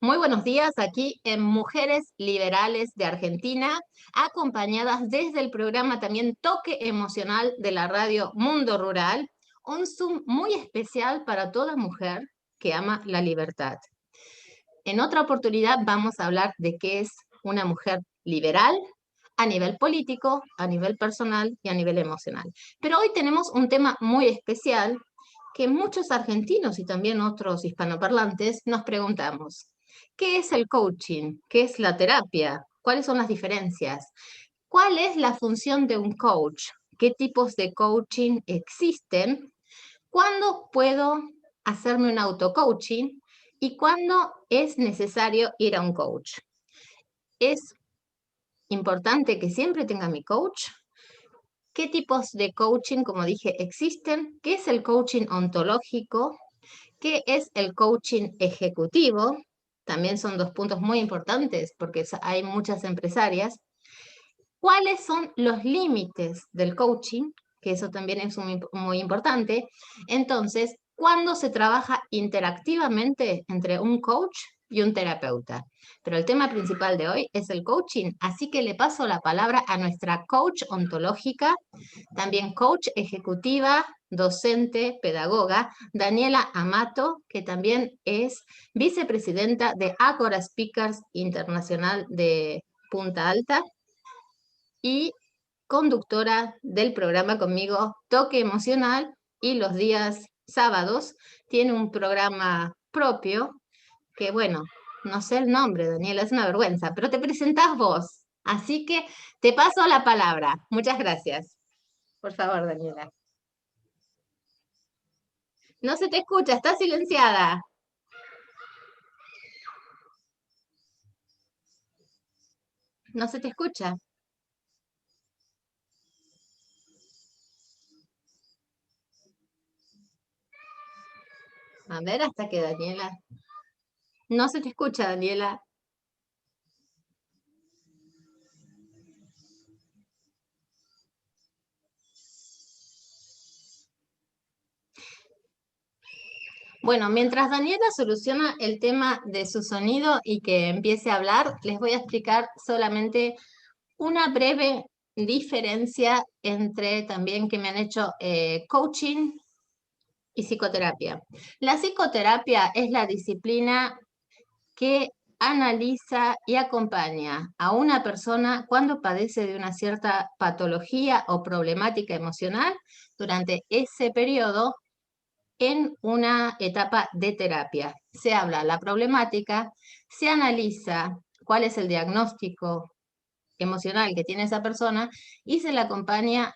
muy buenos días aquí en Mujeres Liberales de Argentina, acompañadas desde el programa también Toque Emocional de la radio Mundo Rural, un Zoom muy especial para toda mujer que ama la libertad. En otra oportunidad vamos a hablar de qué es una mujer liberal a nivel político, a nivel personal y a nivel emocional. Pero hoy tenemos un tema muy especial que muchos argentinos y también otros hispanoparlantes nos preguntamos. ¿Qué es el coaching? ¿Qué es la terapia? ¿Cuáles son las diferencias? ¿Cuál es la función de un coach? ¿Qué tipos de coaching existen? ¿Cuándo puedo hacerme un auto-coaching? ¿Y cuándo es necesario ir a un coach? ¿Es importante que siempre tenga mi coach? ¿Qué tipos de coaching, como dije, existen? ¿Qué es el coaching ontológico? ¿Qué es el coaching ejecutivo? También son dos puntos muy importantes porque hay muchas empresarias. ¿Cuáles son los límites del coaching? Que eso también es muy importante. Entonces, ¿cuándo se trabaja interactivamente entre un coach y un terapeuta? Pero el tema principal de hoy es el coaching, así que le paso la palabra a nuestra coach ontológica, también coach ejecutiva, docente, pedagoga, Daniela Amato, que también es vicepresidenta de Ágora Speakers Internacional de Punta Alta y conductora del programa conmigo Toque Emocional, y los días sábados tiene un programa propio que, bueno, no sé el nombre, Daniela, es una vergüenza, pero te presentás vos. Así que te paso la palabra. Muchas gracias. Por favor, Daniela. No se te escucha, está silenciada. No se te escucha. A ver, hasta que Daniela... No se te escucha, Daniela. Bueno, mientras Daniela soluciona el tema de su sonido y que empiece a hablar, les voy a explicar solamente una breve diferencia entre también que me han hecho coaching y psicoterapia. La psicoterapia es la disciplina que analiza y acompaña a una persona cuando padece de una cierta patología o problemática emocional durante ese periodo en una etapa de terapia. Se habla la problemática, se analiza cuál es el diagnóstico emocional que tiene esa persona y se le acompaña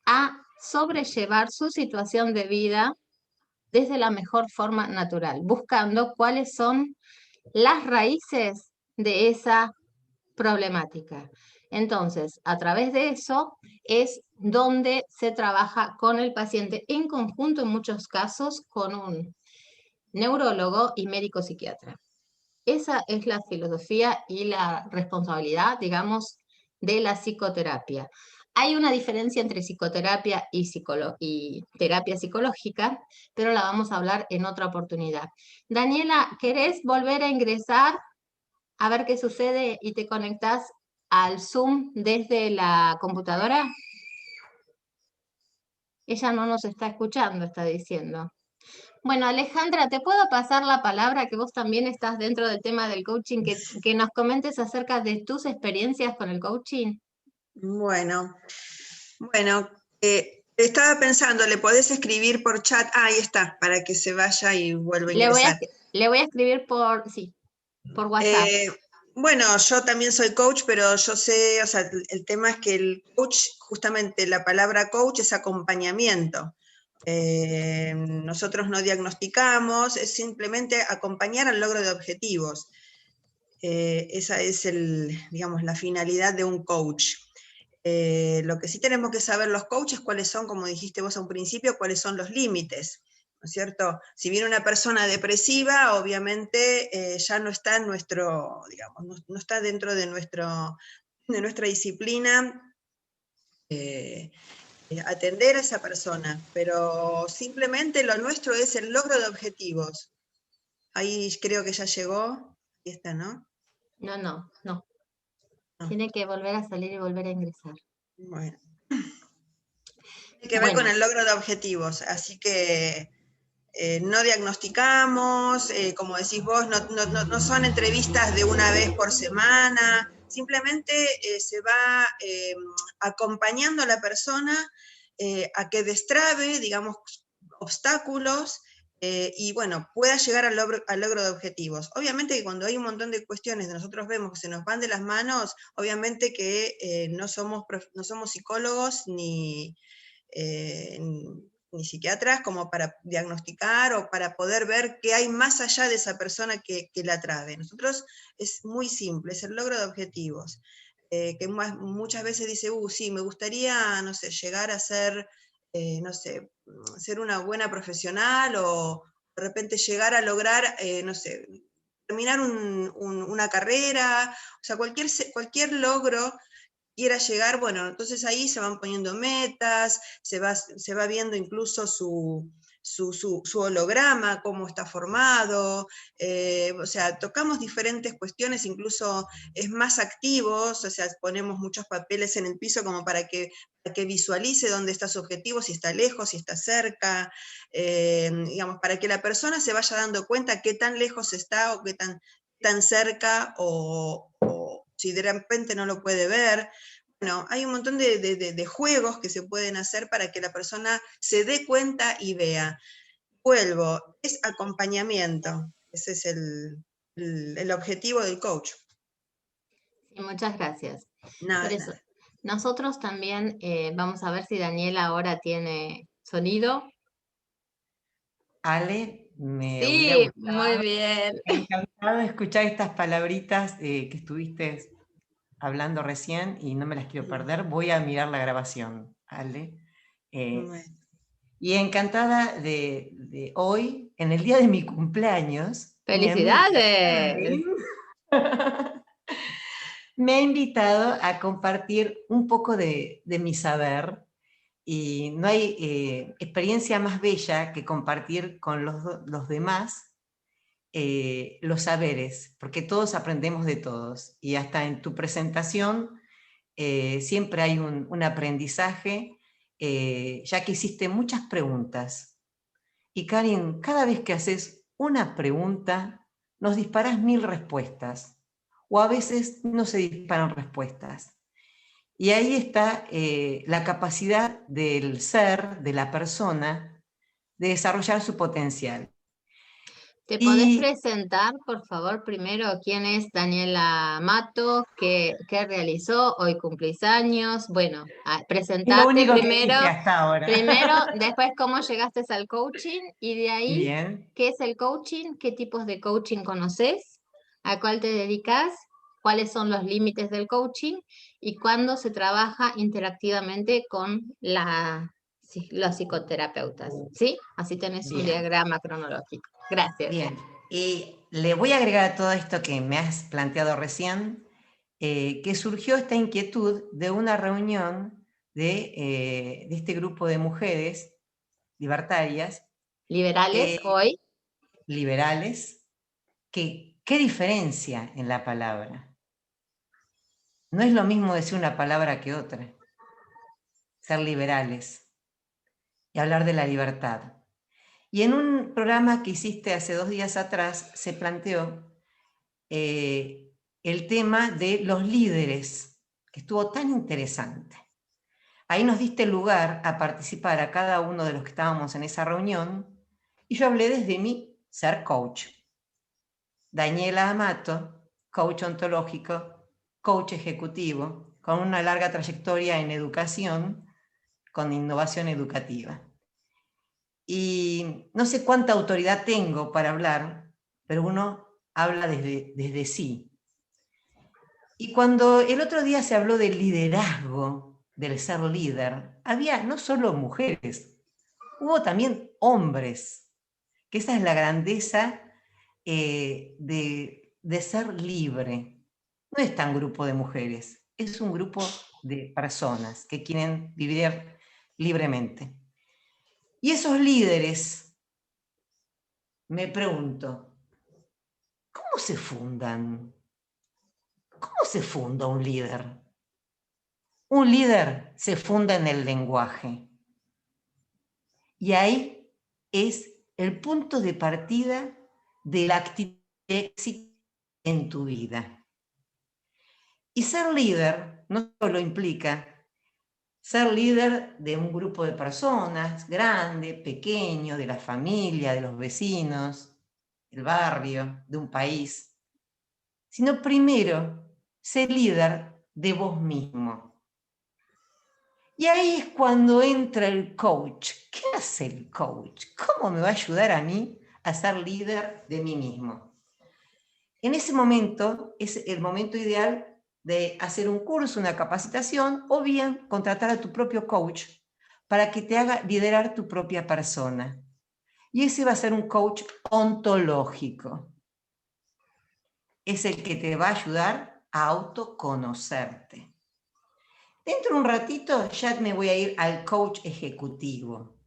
a sobrellevar su situación de vida desde la mejor forma natural, buscando cuáles son las raíces de esa problemática. Entonces, a través de eso es donde se trabaja con el paciente en conjunto, en muchos casos, con un neurólogo y médico psiquiatra. Esa es la filosofía y la responsabilidad, digamos, de la psicoterapia. Hay una diferencia entre psicoterapia y terapia psicológica, pero la vamos a hablar en otra oportunidad. Daniela, ¿querés volver a ingresar a ver qué sucede y te conectás al Zoom desde la computadora? Ella no nos está escuchando, está diciendo. Bueno, Alejandra, ¿te puedo pasar la palabra, que vos también estás dentro del tema del coaching, que nos comentes acerca de tus experiencias con el coaching? Bueno, estaba pensando, ¿le podés escribir por chat? Ah, ahí está, para que se vaya y vuelva a ingresar. Le voy a escribir por WhatsApp. Bueno, yo también soy coach, pero yo sé, o sea, el tema es que el coach, justamente la palabra coach es acompañamiento. Nosotros no diagnosticamos, es simplemente acompañar al logro de objetivos. Esa es digamos, la finalidad de un coach. Lo que sí tenemos que saber los coaches, cuáles son, como dijiste vos a un principio, cuáles son los límites, ¿no es cierto? Si viene una persona depresiva, obviamente ya no está en nuestro, digamos, no está dentro de nuestra disciplina atender a esa persona, pero simplemente lo nuestro es el logro de objetivos. Ahí creo que ya llegó. Ahí está, ¿no? No, no, no. No. Tiene que volver a salir y volver a ingresar. Bueno. Tiene que ver con Bueno, el logro de objetivos, así que no diagnosticamos, como decís vos, no son entrevistas de una vez por semana, simplemente se va acompañando a la persona a que destrabe, digamos, obstáculos y bueno, pueda llegar al logro de objetivos. Obviamente que cuando hay un montón de cuestiones que nosotros vemos que se nos van de las manos, obviamente que no somos psicólogos ni psiquiatras como para diagnosticar o para poder ver qué hay más allá de esa persona que la trabe. Nosotros es muy simple, es el logro de objetivos. Que muchas veces dice, sí, me gustaría, no sé, llegar a ser, no sé, ser una buena profesional o de repente llegar a lograr, no sé, terminar una carrera, o sea, cualquier logro quiera llegar, bueno, entonces ahí se van poniendo metas, se va viendo incluso su holograma, cómo está formado, o sea, tocamos diferentes cuestiones, incluso es más activos, o sea, ponemos muchos papeles en el piso como para que visualice dónde está su objetivo, si está lejos, si está cerca, digamos, para que la persona se vaya dando cuenta qué tan lejos está o qué tan cerca o si de repente no lo puede ver. Bueno, hay un montón de juegos que se pueden hacer para que la persona se dé cuenta y vea. Vuelvo, es acompañamiento. Ese es el objetivo del coach. sí, muchas gracias. Por Nada, eso, nada. nosotros también vamos a ver si Daniela ahora tiene sonido. Ale, me hubiera Sí, muy gustado, bien. encantado de escuchar estas palabritas que estuviste hablando recién y no me las quiero perder. Voy a mirar la grabación, Ale. Bueno, Y encantada de hoy, en el día de mi cumpleaños, mi amiga ¡Felicidades! Karin me ha invitado a compartir un poco de mi saber. Y no hay experiencia más bella que compartir con los demás los saberes, porque todos aprendemos de todos. Y hasta en tu presentación siempre hay un aprendizaje, ya que hiciste muchas preguntas. Y Karin, cada vez que haces una pregunta, nos disparas 1000 respuestas, o a veces no se disparan respuestas. Y ahí está la capacidad del ser, de la persona, de desarrollar su potencial. ¿Te podés Y presentar, por favor, primero quién es Daniela Mato, qué realizó, hoy cumplís años? Bueno, es lo presentate único que primero, dije hasta primero, ahora. después cómo llegaste al coaching y de ahí, Bien, ¿qué es el coaching? ¿Qué tipos de coaching conoces? ¿A cuál te dedicas? ¿Cuáles son los límites del coaching? ¿Y cuándo se trabaja interactivamente con los psicoterapeutas? ¿Sí? Así tenés un bien, diagrama cronológico. Gracias. bien. Y le voy a agregar a todo esto que me has planteado recién, que surgió esta inquietud de una reunión de este grupo de mujeres libertarias, Liberales eh, hoy. liberales, que qué diferencia en la palabra. No es lo mismo decir una palabra que otra, ser liberales y hablar de la libertad. Y en un programa que hiciste hace 2 días atrás se planteó el tema de los líderes, que estuvo tan interesante. Ahí nos diste lugar a participar a cada uno de los que estábamos en esa reunión y yo hablé desde mi ser coach. Daniela Amato, coach ontológico, coach ejecutivo, con una larga trayectoria en educación, con innovación educativa. Y no sé cuánta autoridad tengo para hablar, pero uno habla desde sí. Y cuando el otro día se habló del liderazgo, del ser líder, había no solo mujeres, hubo también hombres, que esa es la grandeza de ser libre. No es tan grupo de mujeres, es un grupo de personas que quieren vivir libremente. Y esos líderes, me pregunto, ¿cómo se fundan? ¿Cómo se funda un líder? Un líder se funda en el lenguaje. Y ahí es el punto de partida de la actitud de éxito en tu vida. Y ser líder no solo implica ser líder de un grupo de personas, grande, pequeño, de la familia, de los vecinos, del barrio, de un país, sino primero ser líder de vos mismo. Y ahí es cuando entra el coach. ¿Qué hace el coach? ¿Cómo me va a ayudar a mí a ser líder de mí mismo? En ese momento es el momento ideal de hacer un curso, una capacitación, o bien contratar a tu propio coach para que te haga liderar tu propia persona. Y ese va a ser un coach ontológico. Es el que te va a ayudar a autoconocerte. Dentro de un ratito ya me voy a ir al coach ejecutivo,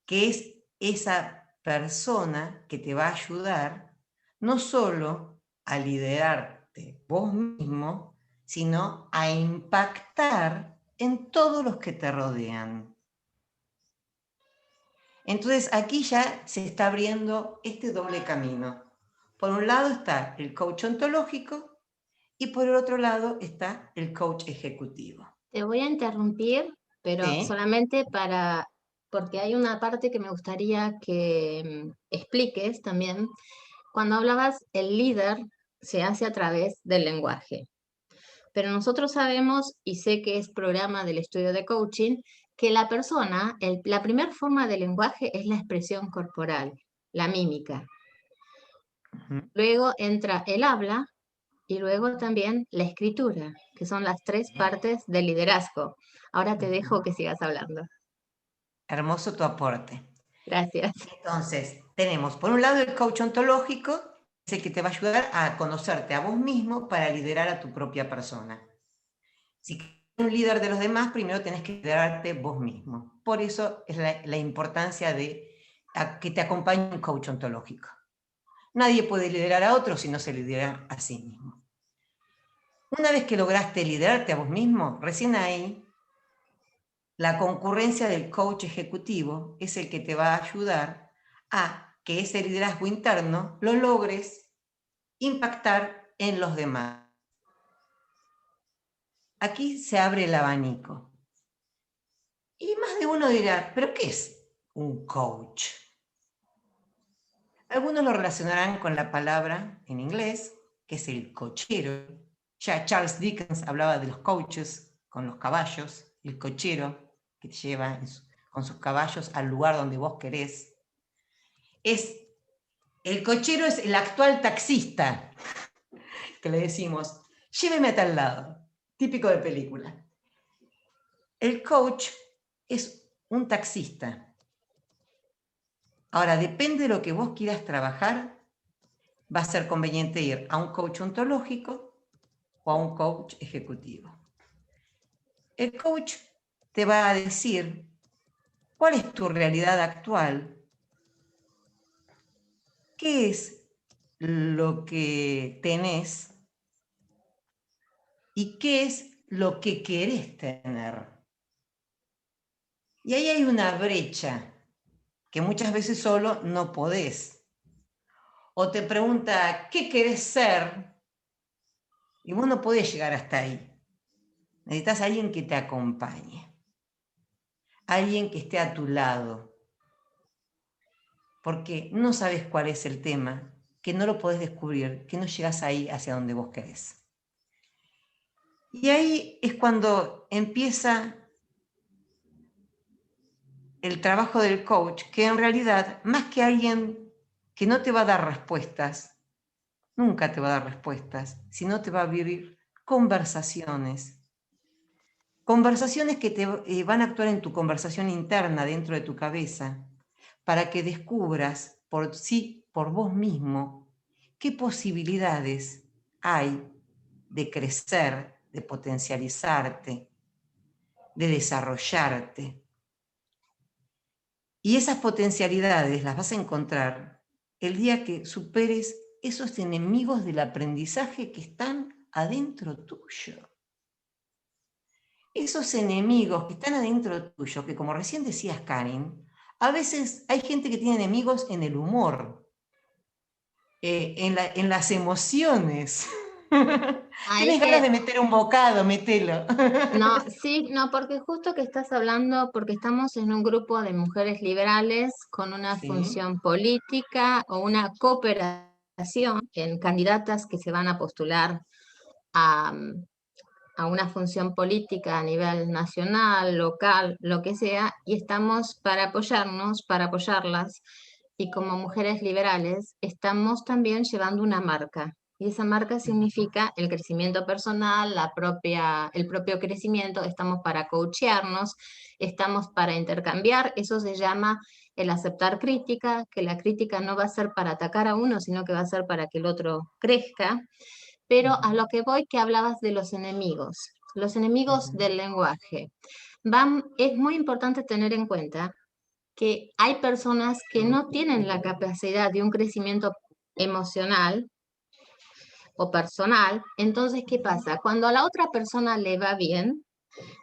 que es esa persona que te va a ayudar no solo a liderarte vos mismo, sino a impactar en todos los que te rodean. Entonces aquí ya se está abriendo este doble camino. Por un lado está el coach ontológico y por el otro lado está el coach ejecutivo. Te voy a interrumpir, pero ¿Sí? solamente porque hay una parte que me gustaría que expliques también. Cuando hablabas, el líder se hace a través del lenguaje. Pero nosotros sabemos, y sé que es programa del estudio de coaching, que la persona, la primera forma de lenguaje es la expresión corporal, la mímica. Luego entra el habla y luego también la escritura, que son las tres partes del liderazgo. Ahora te dejo que sigas hablando. Hermoso tu aporte. Gracias. Entonces, tenemos por un lado el coach ontológico, es el que te va a ayudar a conocerte a vos mismo para liderar a tu propia persona. Si quieres ser un líder de los demás, primero tenés que liderarte vos mismo. Por eso es la importancia de que te acompañe un coach ontológico. Nadie puede liderar a otro si no se lidera a sí mismo. Una vez que lograste liderarte a vos mismo, recién ahí, la concurrencia del coach ejecutivo es el que te va a ayudar a que ese liderazgo interno lo logres impactar en los demás. Aquí se abre el abanico. Y más de uno dirá, ¿pero qué es un coach? Algunos lo relacionarán con la palabra en inglés, que es el cochero. Ya Charles Dickens hablaba de los coaches con los caballos, el cochero que te lleva con sus caballos al lugar donde vos querés. El cochero es el actual taxista, que le decimos, lléveme a tal lado, típico de película. El coach es un taxista. Ahora, depende de lo que vos quieras trabajar, va a ser conveniente ir a un coach ontológico o a un coach ejecutivo. El coach te va a decir cuál es tu realidad actual, qué es lo que tenés y qué es lo que querés tener. Y ahí hay una brecha que muchas veces solo no podés. O te pregunta, ¿qué querés ser? Y vos no podés llegar hasta ahí. Necesitas a alguien que te acompañe. Alguien que esté a tu lado. Porque no sabes cuál es el tema, que no lo podés descubrir, que no llegás ahí hacia donde vos querés. Y ahí es cuando empieza el trabajo del coach, que en realidad, más que alguien que no te va a dar respuestas, nunca te va a dar respuestas, sino te va a abrir conversaciones. Conversaciones que te van a actuar en tu conversación interna dentro de tu cabeza, para que descubras por vos mismo qué posibilidades hay de crecer, de potencializarte, de desarrollarte. Y esas potencialidades las vas a encontrar el día que superes esos enemigos del aprendizaje que están adentro tuyo. Esos enemigos que están adentro tuyo, que como recién decías, Karin, a veces hay gente que tiene enemigos en el humor, en las emociones. Ahí Tenés ganas que, de meter un bocado, metelo. no, sí, no, porque justo que estás hablando, porque estamos en un grupo de mujeres liberales con una Sí. función política o una cooperación en candidatas que se van a postular a, a una función política a nivel nacional, local, lo que sea, y estamos para apoyarnos, para apoyarlas, y como mujeres liberales estamos también llevando una marca. Y esa marca significa el crecimiento personal, el propio crecimiento, estamos para coachearnos, estamos para intercambiar, eso se llama el aceptar crítica, que la crítica no va a ser para atacar a uno, sino que va a ser para que el otro crezca. Pero a lo que voy, que hablabas de los enemigos del lenguaje. Es muy importante tener en cuenta que hay personas que no tienen la capacidad de un crecimiento emocional o personal. Entonces, ¿qué pasa? Cuando a la otra persona le va bien,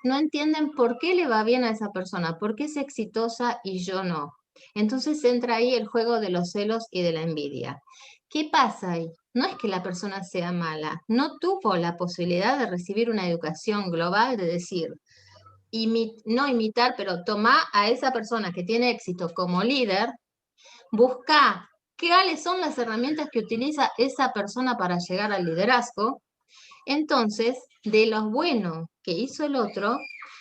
no entienden por qué le va bien a esa persona, por qué es exitosa y yo no. Entonces entra ahí el juego de los celos y de la envidia. ¿Qué pasa ahí? No es que la persona sea mala, no tuvo la posibilidad de recibir una educación global, de decir, no imitar, pero toma a esa persona que tiene éxito como líder, busca cuáles son las herramientas que utiliza esa persona para llegar al liderazgo. Entonces, de lo bueno que hizo el otro,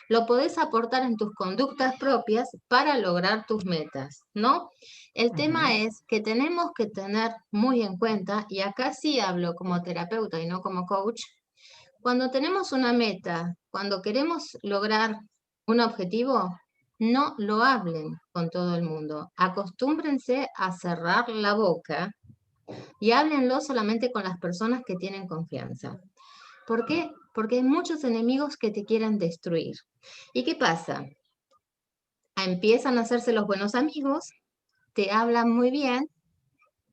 lo podés aportar en tus conductas propias para lograr tus metas, ¿no? El tema es que tenemos que tener muy en cuenta, y acá sí hablo como terapeuta y no como coach, cuando tenemos una meta, cuando queremos lograr un objetivo, no lo hablen con todo el mundo. Acostúmbrense a cerrar la boca y háblenlo solamente con las personas que tienen confianza. ¿Por qué? Porque hay muchos enemigos que te quieren destruir. ¿Y qué pasa? Empiezan a hacerse los buenos amigos, te hablan muy bien,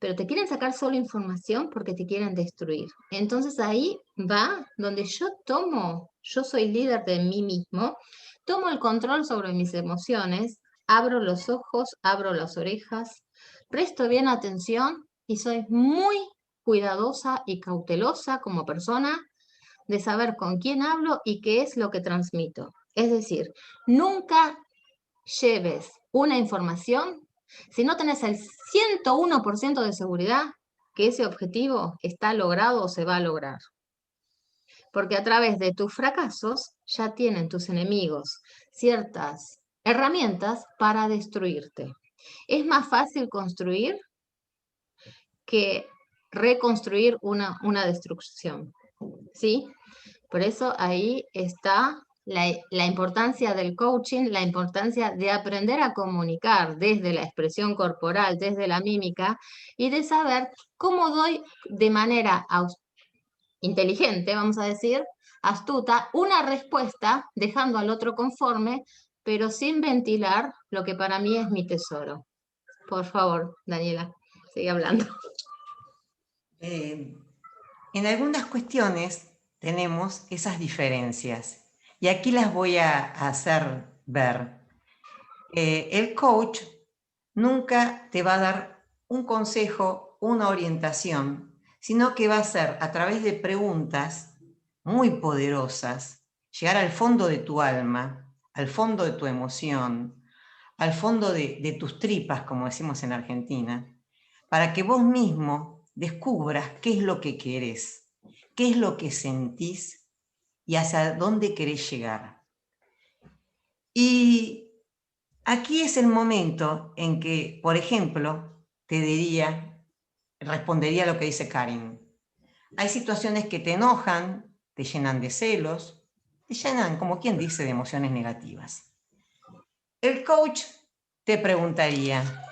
pero te quieren sacar solo información porque te quieren destruir. Entonces ahí va donde yo soy líder de mí mismo, tomo el control sobre mis emociones, abro los ojos, abro las orejas, presto bien atención y soy muy cuidadosa y cautelosa como persona de saber con quién hablo y qué es lo que transmito. Es decir, nunca lleves una información si no tenés el 101% de seguridad que ese objetivo está logrado o se va a lograr. Porque a través de tus fracasos ya tienen tus enemigos ciertas herramientas para destruirte. Es más fácil construir que reconstruir una destrucción, ¿sí? Por eso ahí está la importancia del coaching, la importancia de aprender a comunicar desde la expresión corporal, desde la mímica, y de saber cómo doy de manera inteligente, vamos a decir, astuta, una respuesta, dejando al otro conforme, pero sin ventilar lo que para mí es mi tesoro. Por favor, Daniela, sigue hablando. En algunas cuestiones tenemos esas diferencias y aquí las voy a hacer ver. El coach nunca te va a dar un consejo, una orientación, sino que va a ser a través de preguntas muy poderosas, llegar al fondo de tu alma, al fondo de tu emoción, al fondo de tus tripas, como decimos en Argentina, para que vos mismo descubras qué es lo que querés, qué es lo que sentís y hacia dónde querés llegar. Y aquí es el momento en que, por ejemplo, respondería lo que dice Karin. Hay situaciones que te enojan, te llenan de celos, te llenan, como quien dice, de emociones negativas. El coach te preguntaría,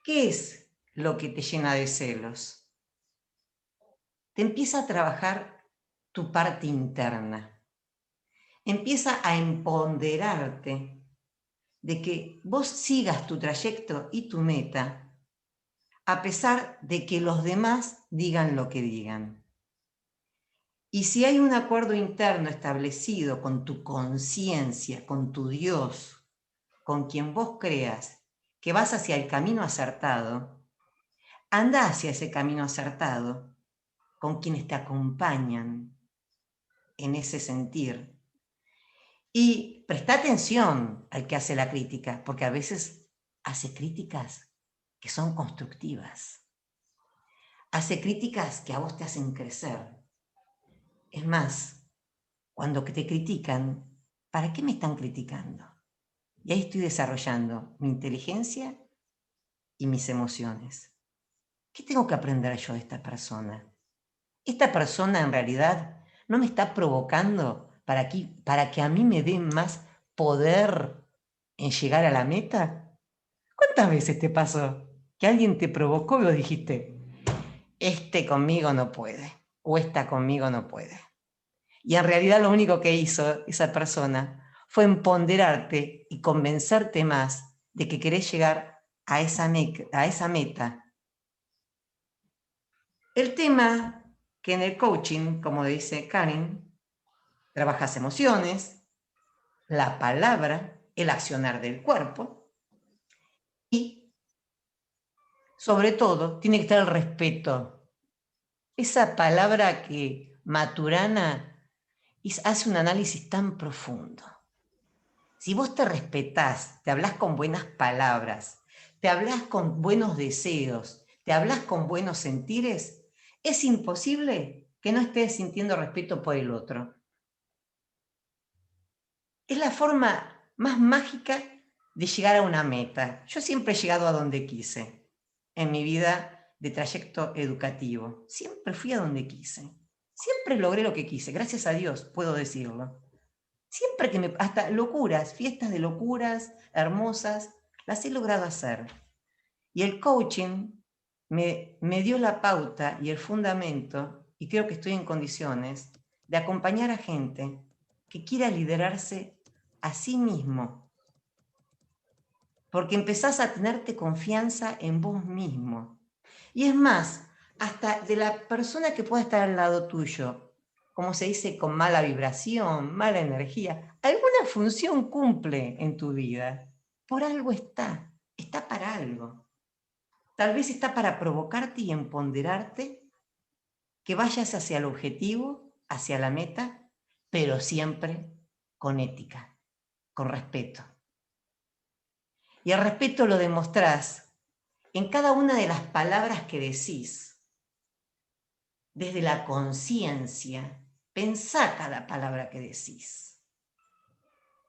¿qué es lo que te llena de celos? Te empieza a trabajar tu parte interna. Empieza a empoderarte de que vos sigas tu trayecto y tu meta a pesar de que los demás digan lo que digan. Y si hay un acuerdo interno establecido con tu conciencia, con tu Dios, con quien vos creas que vas hacia el camino acertado, anda hacia ese camino acertado con quienes te acompañan en ese sentir. Y presta atención al que hace la crítica, porque a veces hace críticas que son constructivas. Hace críticas que a vos te hacen crecer. Es más, cuando te critican, ¿para qué me están criticando? Y ahí estoy desarrollando mi inteligencia y mis emociones. ¿Qué tengo que aprender yo de esta persona? Esta persona en realidad no me está provocando para que a mí me dé más poder en llegar a la meta. ¿Cuántas veces te pasó que alguien te provocó y vos dijiste, este conmigo no puede, o esta conmigo no puede? Y en realidad lo único que hizo esa persona fue empoderarte y convencerte más de que querés llegar a esa meta. El tema que en el coaching, como dice Karin, trabajas emociones, la palabra, el accionar del cuerpo y, sobre todo, tiene que estar el respeto. Esa palabra que Maturana hace un análisis tan profundo. Si vos te respetás, te hablas con buenas palabras, te hablas con buenos deseos, te hablas con buenos sentires, es imposible que no estés sintiendo respeto por el otro. Es la forma más mágica de llegar a una meta. Yo siempre he llegado a donde quise en mi vida de trayecto educativo. Siempre fui a donde quise. Siempre logré lo que quise. Gracias a Dios, puedo decirlo. Siempre que hasta locuras, fiestas de locuras hermosas, las he logrado hacer. Y el coaching me dio la pauta y el fundamento, y creo que estoy en condiciones de acompañar a gente que quiera liderarse a sí mismo. Porque empezás a tenerte confianza en vos mismo. Y es más, hasta de la persona que pueda estar al lado tuyo, como se dice, con mala vibración, mala energía, alguna función cumple en tu vida. Por algo está para algo. Tal vez está para provocarte y empoderarte, que vayas hacia el objetivo, hacia la meta, pero siempre con ética, con respeto. Y el respeto lo demostrás en cada una de las palabras que decís. Desde la conciencia, pensá cada palabra que decís.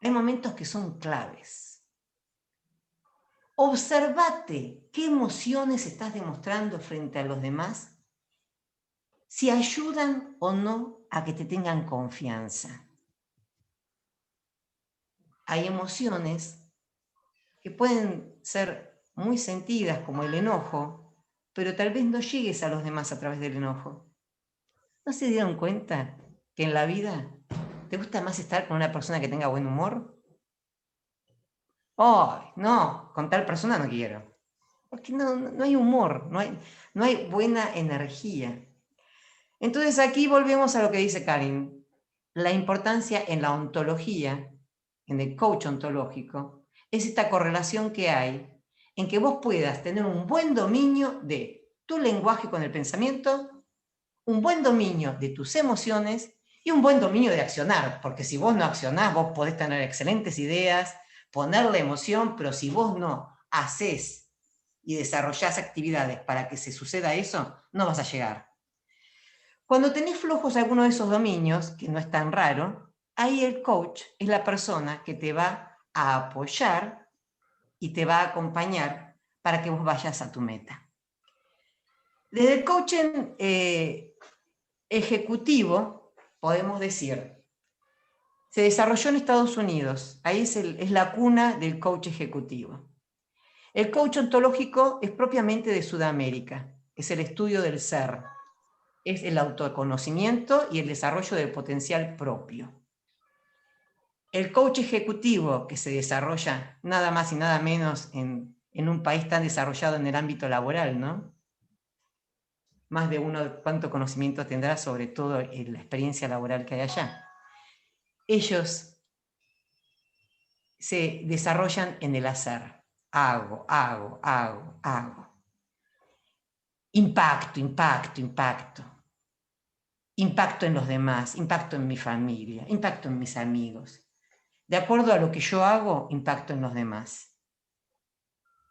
Hay momentos que son claves. Observate qué emociones estás demostrando frente a los demás, si ayudan o no a que te tengan confianza. Hay emociones que pueden ser muy sentidas, como el enojo, pero tal vez no llegues a los demás a través del enojo. ¿No se dieron cuenta que en la vida te gusta más estar con una persona que tenga buen humor? ¡Oh, no! Con tal persona no quiero. Porque no hay humor, no hay buena energía. Entonces aquí volvemos a lo que dice Karin. La importancia en la ontología, en el coach ontológico, es esta correlación que hay en que vos puedas tener un buen dominio de tu lenguaje con el pensamiento, un buen dominio de tus emociones y un buen dominio de accionar, porque si vos no accionás, vos podés tener excelentes ideas, ponerle emoción, pero si vos no hacés y desarrollás actividades para que se suceda eso, no vas a llegar. Cuando tenés flojos alguno de esos dominios, que no es tan raro, ahí el coach es la persona que te va a apoyar y te va a acompañar para que vos vayas a tu meta. Desde el coaching ejecutivo, podemos decir, se desarrolló en Estados Unidos, ahí es la cuna del coach ejecutivo. El coach ontológico es propiamente de Sudamérica, es el estudio del ser, es el autoconocimiento y el desarrollo del potencial propio. El coach ejecutivo, que se desarrolla nada más y nada menos en en un país tan desarrollado en el ámbito laboral, ¿no? Más de uno, cuánto conocimiento tendrá sobre todo la experiencia laboral que hay allá. Ellos se desarrollan en el hacer. Hago. Impacto. Impacto en los demás, impacto en mi familia, impacto en mis amigos. De acuerdo a lo que yo hago, impacto en los demás.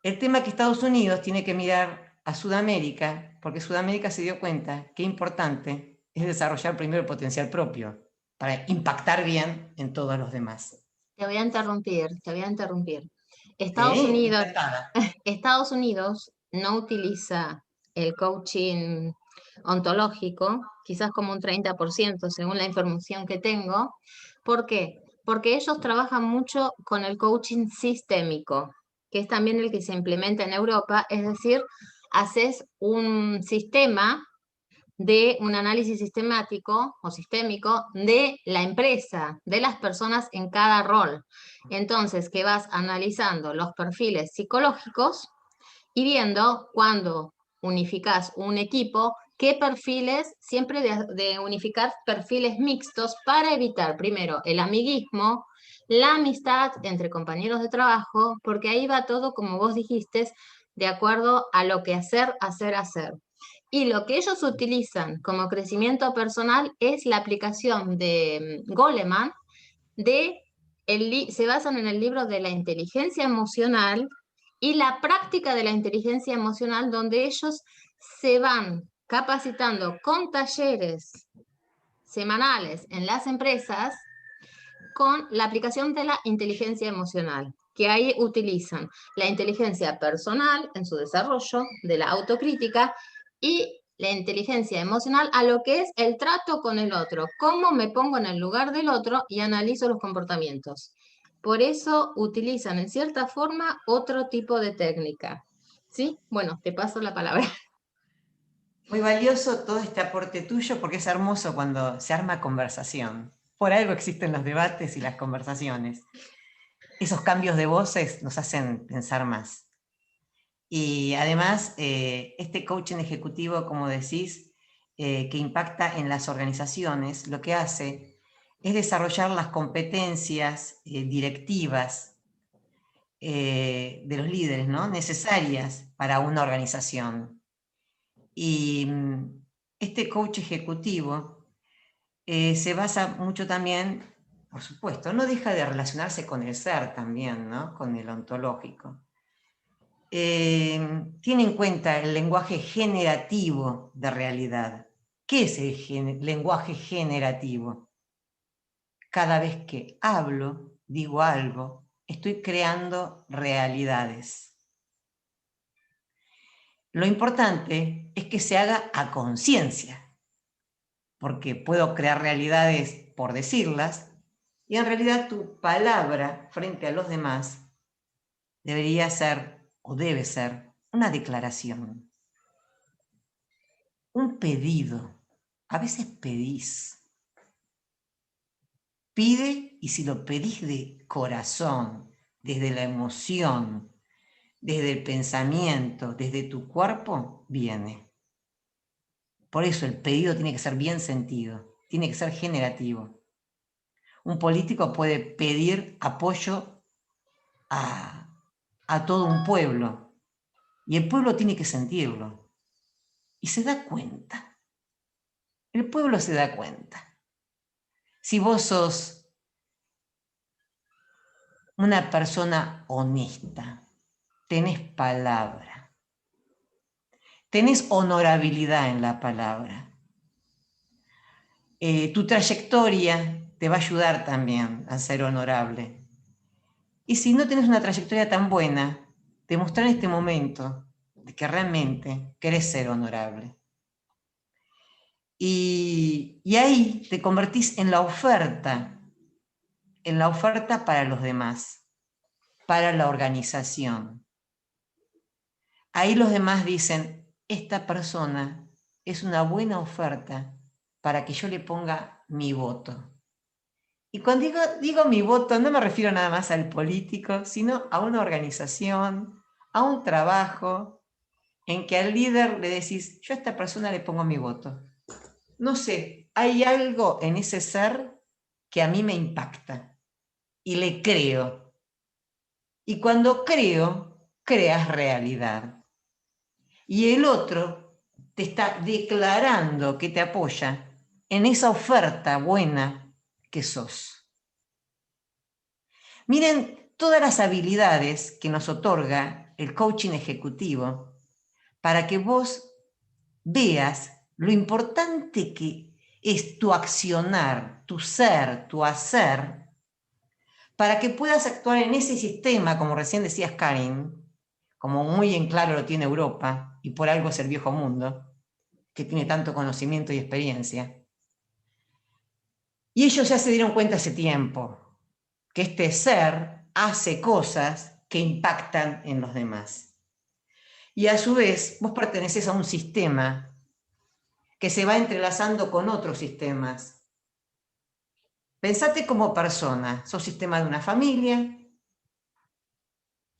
El tema es que Estados Unidos tiene que mirar a Sudamérica, porque Sudamérica se dio cuenta que importante es desarrollar primero el potencial propio, para impactar bien en todos los demás. Te voy a interrumpir. Sí, encantada. Estados Unidos no utiliza el coaching ontológico, quizás como un 30%, según la información que tengo. ¿Por qué? Porque ellos trabajan mucho con el coaching sistémico, que es también el que se implementa en Europa, es decir, haces un sistema de un análisis sistemático o sistémico de la empresa, de las personas en cada rol. Entonces, que vas analizando los perfiles psicológicos y viendo cuando unificas un equipo, qué perfiles, siempre de unificar perfiles mixtos para evitar primero el amiguismo, la amistad entre compañeros de trabajo, porque ahí va todo, como vos dijiste, de acuerdo a lo que hacer. Y lo que ellos utilizan como crecimiento personal es la aplicación de Goleman, se basan en el libro de la inteligencia emocional y la práctica de la inteligencia emocional, donde ellos se van capacitando con talleres semanales en las empresas con la aplicación de la inteligencia emocional, que ahí utilizan la inteligencia personal en su desarrollo, de la autocrítica, y la inteligencia emocional a lo que es el trato con el otro, cómo me pongo en el lugar del otro y analizo los comportamientos. Por eso utilizan en cierta forma otro tipo de técnica. ¿Sí? Bueno, te paso la palabra. Muy valioso todo este aporte tuyo, porque es hermoso cuando se arma conversación. Por algo existen los debates y las conversaciones. Esos cambios de voces nos hacen pensar más. Y además, este coaching ejecutivo, como decís, que impacta en las organizaciones, lo que hace es desarrollar las competencias directivas de los líderes, ¿no? Necesarias para una organización. Y este coach ejecutivo se basa mucho también, por supuesto, no deja de relacionarse con el ser también, ¿no? Con el ontológico. Tiene en cuenta el lenguaje generativo de realidad. ¿Qué es el lenguaje generativo? Cada vez que hablo, digo algo, estoy creando realidades. Lo importante es que se haga a conciencia, porque puedo crear realidades por decirlas, y en realidad tu palabra frente a los demás debería ser, o debe ser, una declaración, un pedido. A veces pedís. Pide, y si lo pedís de corazón, desde la emoción, desde el pensamiento, desde tu cuerpo, viene. Por eso el pedido tiene que ser bien sentido, tiene que ser generativo. Un político puede pedir apoyo a todo un pueblo, y el pueblo tiene que sentirlo, y se da cuenta. El pueblo se da cuenta. Si vos sos una persona honesta, tenés palabra, tenés honorabilidad en la palabra, tu trayectoria te va a ayudar también a ser honorable. Y si no tenés una trayectoria tan buena, demostrar en este momento de que realmente querés ser honorable. Y ahí te convertís en la oferta para los demás, para la organización. Ahí los demás dicen, esta persona es una buena oferta para que yo le ponga mi voto. Y cuando digo mi voto, no me refiero nada más al político, sino a una organización, a un trabajo en que al líder le decís, yo a esta persona le pongo mi voto. No sé, hay algo en ese ser que a mí me impacta y le creo. Y cuando creo, creas realidad. Y el otro te está declarando que te apoya en esa oferta buena que sos. Miren todas las habilidades que nos otorga el coaching ejecutivo para que vos veas lo importante que es tu accionar, tu ser, tu hacer, para que puedas actuar en ese sistema, como recién decías Karin, como muy en claro lo tiene Europa, y por algo es el viejo mundo, que tiene tanto conocimiento y experiencia. Y ellos ya se dieron cuenta hace tiempo que este ser hace cosas que impactan en los demás. Y a su vez, vos perteneces a un sistema que se va entrelazando con otros sistemas. Pensate como persona, sos sistema de una familia,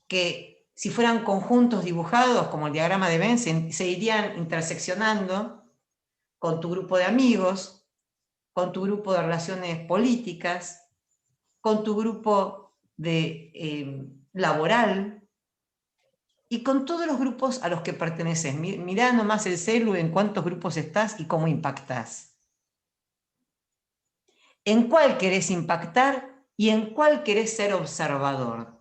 que si fueran conjuntos dibujados, como el diagrama de Venn, se irían interseccionando con tu grupo de amigos, con tu grupo de relaciones políticas, con tu grupo de laboral, y con todos los grupos a los que perteneces. Mirá nomás el celu en cuántos grupos estás y cómo impactás. ¿En cuál querés impactar y en cuál querés ser observador?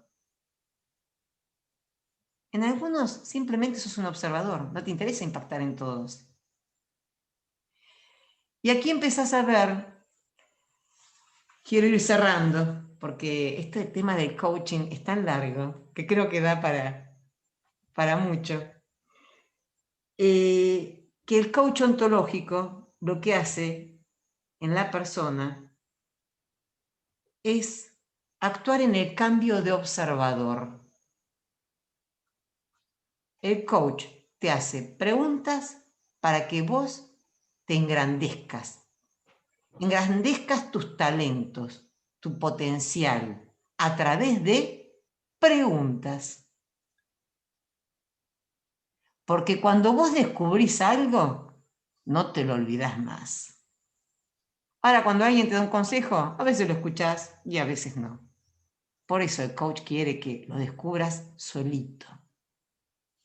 En algunos simplemente sos un observador, no te interesa impactar en todos. Y aquí empezás a ver, quiero ir cerrando, porque este tema del coaching es tan largo que creo que da para mucho. Que el coach ontológico lo que hace en la persona es actuar en el cambio de observador. El coach te hace preguntas para que vos te engrandezcas tus talentos, tu potencial, a través de preguntas. Porque cuando vos descubrís algo, no te lo olvidás más. Ahora, cuando alguien te da un consejo, a veces lo escuchás y a veces no. Por eso el coach quiere que lo descubras solito.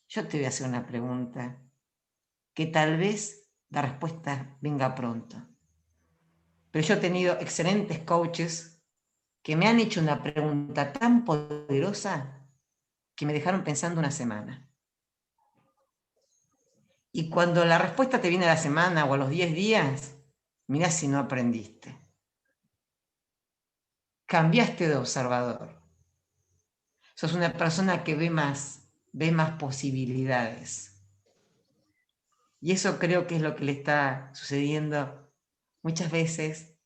Yo te voy a hacer una pregunta que tal vez la respuesta venga pronto. Pero yo he tenido excelentes coaches que me han hecho una pregunta tan poderosa que me dejaron pensando una semana. Y cuando la respuesta te viene a la semana o a los 10 días, mirá si no aprendiste. Cambiaste de observador. Sos una persona que ve más posibilidades. Y eso creo que es lo que le está sucediendo muchas veces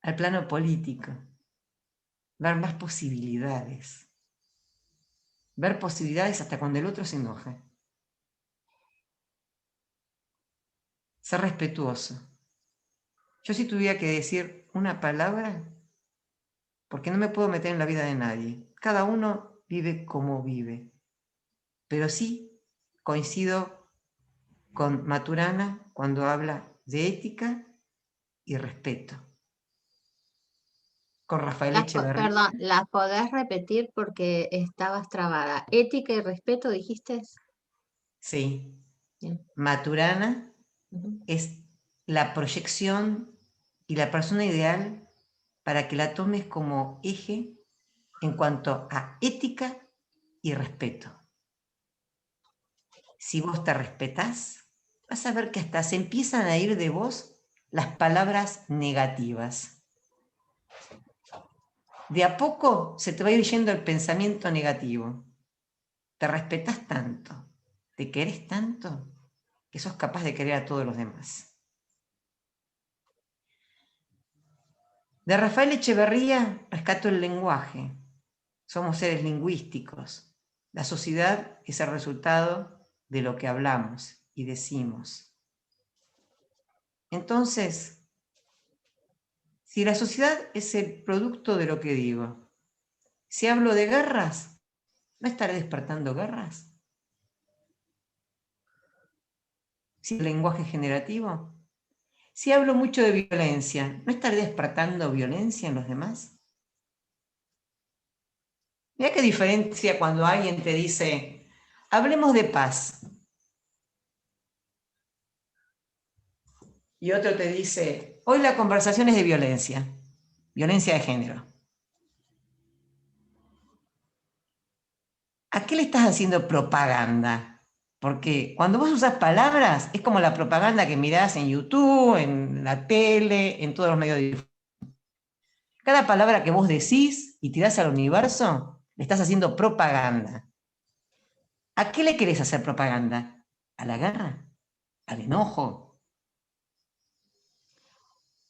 al plano político. Ver más posibilidades. Ver posibilidades hasta cuando el otro se enoja. Ser respetuoso. Yo si tuviera que decir una palabra, porque no me puedo meter en la vida de nadie. Cada uno vive como vive. Pero sí coincido con Maturana cuando habla de ética y respeto. Con Rafael Echeverría. Perdón, ¿las podés repetir porque estabas trabada? Ética y respeto, dijiste. Sí. Bien. Maturana Ujú. es la proyección y la persona ideal para que la tomes como eje en cuanto a ética y respeto. Si vos te respetás, vas a ver que hasta se empiezan a ir de vos las palabras negativas. De a poco se te va a ir yendo el pensamiento negativo. Te respetás tanto, te querés tanto, que sos capaz de querer a todos los demás. De Rafael Echeverría rescato el lenguaje. Somos seres lingüísticos. La sociedad es el resultado de lo que hablamos y decimos. Entonces, si la sociedad es el producto de lo que digo, si hablo de guerras, ¿No estaré despertando guerras? Si el lenguaje generativo. Si hablo mucho de violencia, ¿no estaré despertando violencia en los demás? Mira qué diferencia cuando alguien te dice, hablemos de paz. Y otro te dice, hoy la conversación es de violencia, violencia de género. ¿A qué le estás haciendo propaganda? Porque cuando vos usas palabras, es como la propaganda que mirás en YouTube, en la tele, en todos los medios de difusión. Cada palabra que vos decís y tirás al universo, le estás haciendo propaganda. ¿A qué le querés hacer propaganda? ¿A la guerra? ¿Al enojo?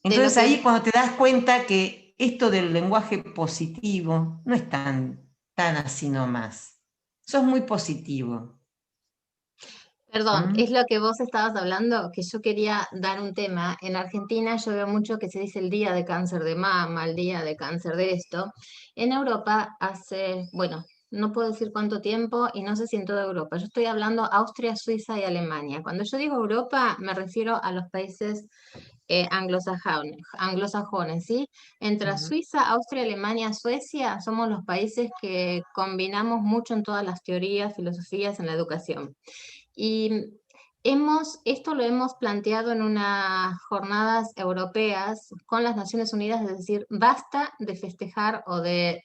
De lo Entonces que ahí cuando te das cuenta que esto del lenguaje positivo no es tan así nomás. Sos muy positivo. Perdón, ¿Mm? es lo que vos estabas hablando, que yo quería dar un tema. En Argentina yo veo mucho que se dice el día de cáncer de mama, el día de cáncer de esto. En Europa hace, bueno, no puedo decir cuánto tiempo y no sé si en toda Europa. Yo estoy hablando Austria, Suiza y Alemania. Cuando yo digo Europa, me refiero a los países anglosajones, ¿sí? Entre Ujú. Suiza, Austria, Alemania, Suecia, somos los países que combinamos mucho en todas las teorías, filosofías en la educación. Y esto lo hemos planteado en unas jornadas europeas con las Naciones Unidas, es decir, basta de festejar o de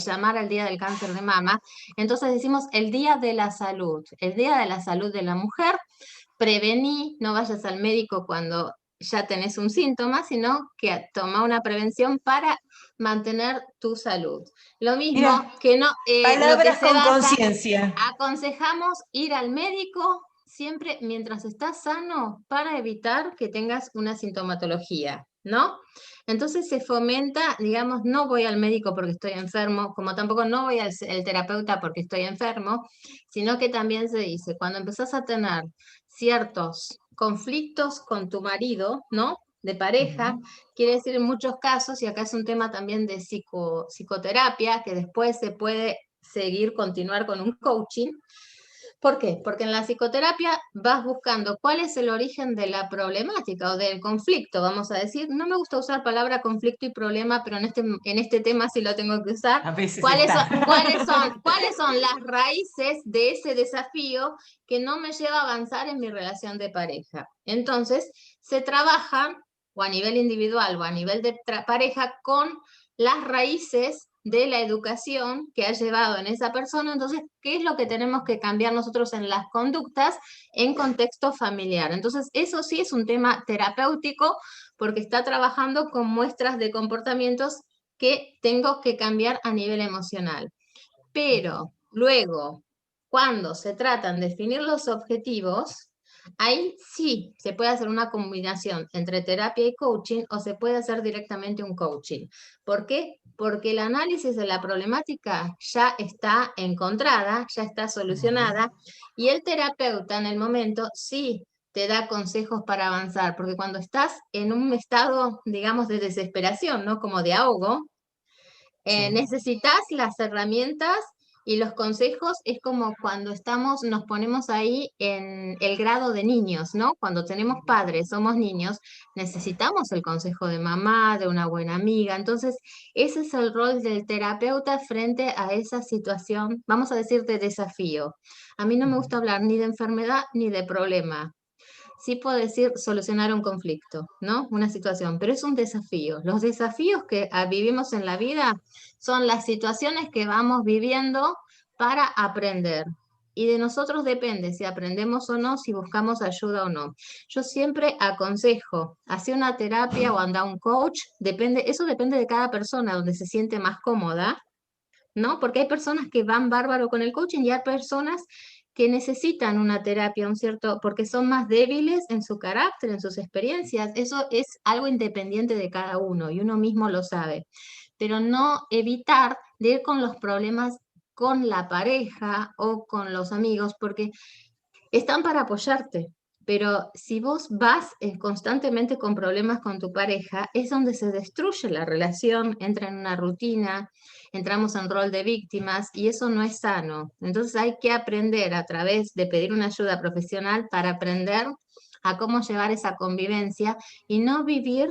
llamar al Día del Cáncer de Mama. Entonces decimos el Día de la Salud, el Día de la Salud de la Mujer. Prevení, no vayas al médico cuando ya tenés un síntoma, sino que toma una prevención para mantener tu salud. Lo mismo Mira, que no, lo que palabras se con basa. conciencia. Aconsejamos ir al médico siempre mientras estás sano para evitar que tengas una sintomatología, ¿no? Entonces se fomenta, digamos, no voy al médico porque estoy enfermo, como tampoco no voy al terapeuta porque estoy enfermo, sino que también se dice, cuando empezás a tener ciertos conflictos con tu marido, ¿no? De pareja, Ujú. quiere decir en muchos casos, y acá es un tema también de psicoterapia, que después se puede seguir, continuar con un coaching. ¿Por qué? Porque en la psicoterapia vas buscando cuál es el origen de la problemática o del conflicto, vamos a decir. No me gusta usar palabra conflicto y problema, pero en este tema sí lo tengo que usar. A veces ¿Cuáles son, está. cuáles son, cuáles son las raíces de ese desafío que no me lleva a avanzar en mi relación de pareja? Entonces, se trabaja o a nivel individual o a nivel de pareja con las raíces de la educación que ha llevado en esa persona. Entonces, ¿qué es lo que tenemos que cambiar nosotros en las conductas en contexto familiar? Entonces, eso sí es un tema terapéutico porque está trabajando con muestras de comportamientos que tengo que cambiar a nivel emocional. Pero luego, cuando se tratan de definir los objetivos, ahí sí se puede hacer una combinación entre terapia y coaching o se puede hacer directamente un coaching. ¿Por qué? Porque el análisis de la problemática ya está encontrada, ya está Ujú. solucionada y el terapeuta en el momento sí te da consejos para avanzar, porque cuando estás en un estado, digamos, de desesperación, ¿no? Como de ahogo, Sí. necesitas las herramientas y los consejos. Es como cuando nos ponemos ahí en el grado de niños, ¿no? Cuando tenemos padres, somos niños, necesitamos el consejo de mamá, de una buena amiga. Entonces, ese es el rol del terapeuta frente a esa situación, vamos a decir, de desafío. A mí no me Ujú. gusta hablar ni de enfermedad ni de problema. Sí puedo decir solucionar un conflicto, ¿no? Una situación, pero es un desafío. Los desafíos que vivimos en la vida son las situaciones que vamos viviendo para aprender. Y de nosotros depende si aprendemos o no, si buscamos ayuda o no. Yo siempre aconsejo, hacer una terapia o anda a un coach, depende, eso depende de cada persona, donde se siente más cómoda, ¿no? Porque hay personas que van bárbaro con el coaching y hay personas que necesitan una terapia, un cierto, porque son más débiles en su carácter, en sus experiencias. Eso es algo independiente de cada uno y uno mismo lo sabe. Pero no evitar de ir con los problemas con la pareja o con los amigos, porque están para apoyarte. Pero si vos vas constantemente con problemas con tu pareja, es donde se destruye la relación, entra en una rutina, entramos en rol de víctimas y eso no es sano. Entonces hay que aprender a través de pedir una ayuda profesional para aprender a cómo llevar esa convivencia y no vivir,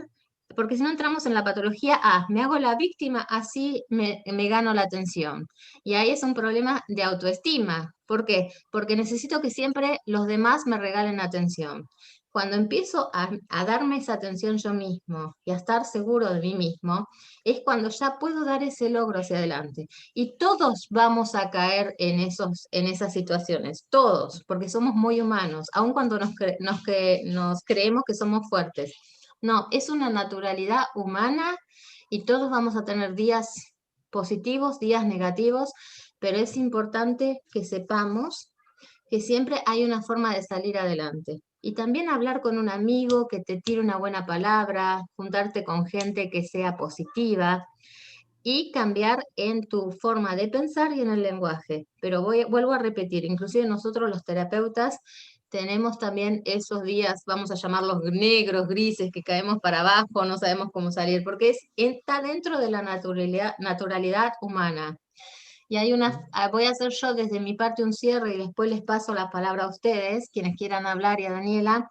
porque si no entramos en la patología, me hago la víctima, así me gano la atención. Y ahí es un problema de autoestima. ¿Por qué? Porque necesito que siempre los demás me regalen atención. Cuando empiezo a darme esa atención yo mismo y a estar seguro de mí mismo, es cuando ya puedo dar ese logro hacia adelante. Y todos vamos a caer en esas situaciones, todos, porque somos muy humanos, aun cuando nos creemos que somos fuertes. No, es una naturalidad humana y todos vamos a tener días positivos, días negativos, pero es importante que sepamos que siempre hay una forma de salir adelante. Y también hablar con un amigo que te tire una buena palabra, juntarte con gente que sea positiva y cambiar en tu forma de pensar y en el lenguaje. Pero vuelvo a repetir, inclusive nosotros los terapeutas tenemos también esos días, vamos a llamarlos negros, grises, que caemos para abajo, no sabemos cómo salir, porque está dentro de la naturalidad humana. Y voy a hacer yo desde mi parte un cierre y después les paso la palabra a ustedes, quienes quieran hablar, y a Daniela.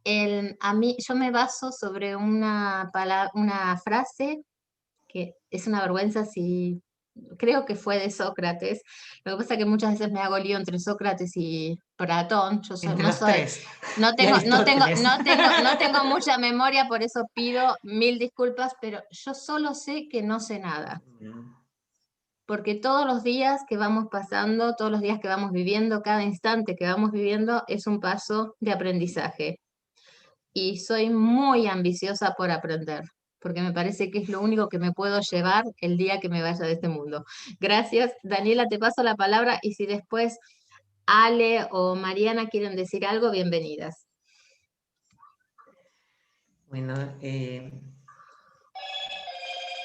Yo me baso sobre una frase que es una vergüenza si creo que fue de Sócrates. Lo que pasa es que muchas veces me hago lío entre Sócrates y Platón. Entre los tres. No Y tengo, Aristóteles. no tengo mucha memoria, por eso pido mil disculpas, pero yo solo sé que no sé nada. Porque todos los días que vamos pasando, todos los días que vamos viviendo, cada instante que vamos viviendo es un paso de aprendizaje. Y soy muy ambiciosa por aprender, porque me parece que es lo único que me puedo llevar el día que me vaya de este mundo. Gracias. Daniela, te paso la palabra y si después Ale o Mariana quieren decir algo, bienvenidas. Bueno,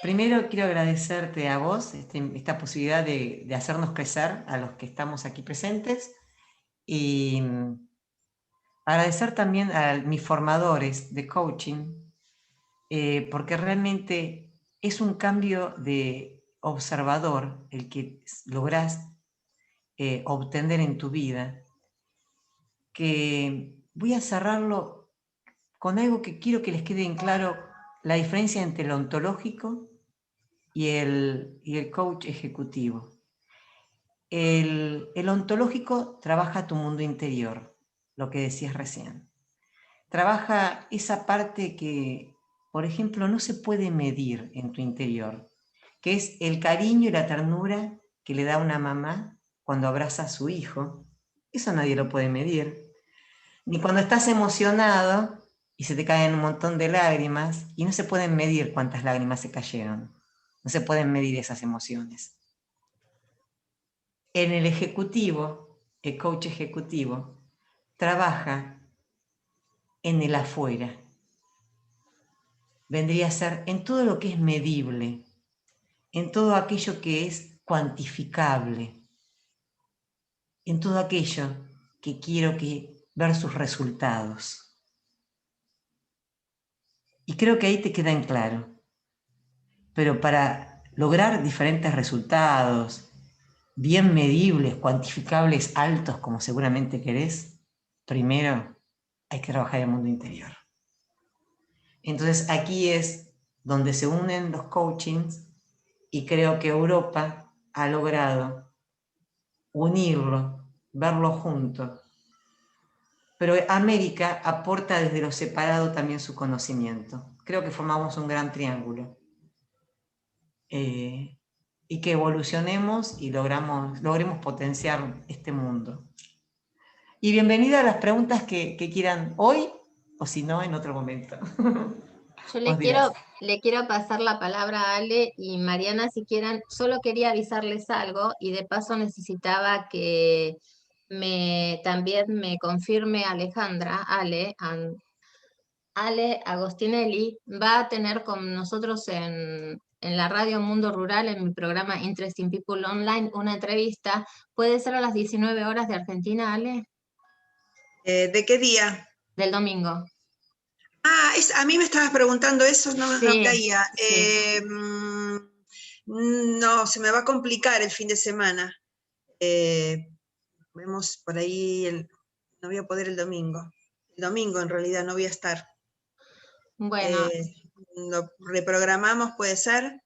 primero quiero agradecerte a vos esta posibilidad de hacernos crecer a los que estamos aquí presentes y agradecer también a mis formadores de coaching, porque realmente es un cambio de observador el que lográs obtener en tu vida, que voy a cerrarlo con algo que quiero que les quede en claro, la diferencia entre el ontológico y el coach ejecutivo. El ontológico trabaja tu mundo interior, lo que decías recién. Trabaja esa parte que, por ejemplo, no se puede medir en tu interior, que es el cariño y la ternura que le da una mamá cuando abraza a su hijo. Eso nadie lo puede medir. Ni cuando estás emocionado y se te caen un montón de lágrimas y no se pueden medir cuántas lágrimas se cayeron. No se pueden medir esas emociones. En el ejecutivo, el coach ejecutivo, trabaja en el afuera. Vendría a ser en todo lo que es medible, en todo aquello que es cuantificable, en todo aquello que quiero ver sus resultados. Y creo que ahí te queda en claro. Pero para lograr diferentes resultados, bien medibles, cuantificables, altos, como seguramente querés, primero hay que trabajar el mundo interior. Entonces aquí es donde se unen los coachings y creo que Europa ha logrado unirlo, verlo junto. Pero América aporta desde lo separado también su conocimiento. Creo que formamos un gran triángulo. Y que evolucionemos y logremos potenciar este mundo. Y bienvenida a las preguntas que quieran hoy, o si no, en otro momento. Yo le quiero pasar la palabra a Ale y Mariana, si quieran, solo quería avisarles algo y de paso necesitaba que también me confirme Alejandra, Ale Agostinelli, va a tener con nosotros en la radio Mundo Rural, en mi programa Interesting People Online, una entrevista. ¿Puede ser a las 19 horas de Argentina, Ale? ¿De qué día? Del domingo. Ah, a mí me estabas preguntando eso, no Sí, caía. sí. No, se me va a complicar el fin de semana. Vemos por ahí, no voy a poder el domingo. El domingo en realidad no voy a estar. Bueno, Lo reprogramamos, ¿puede ser?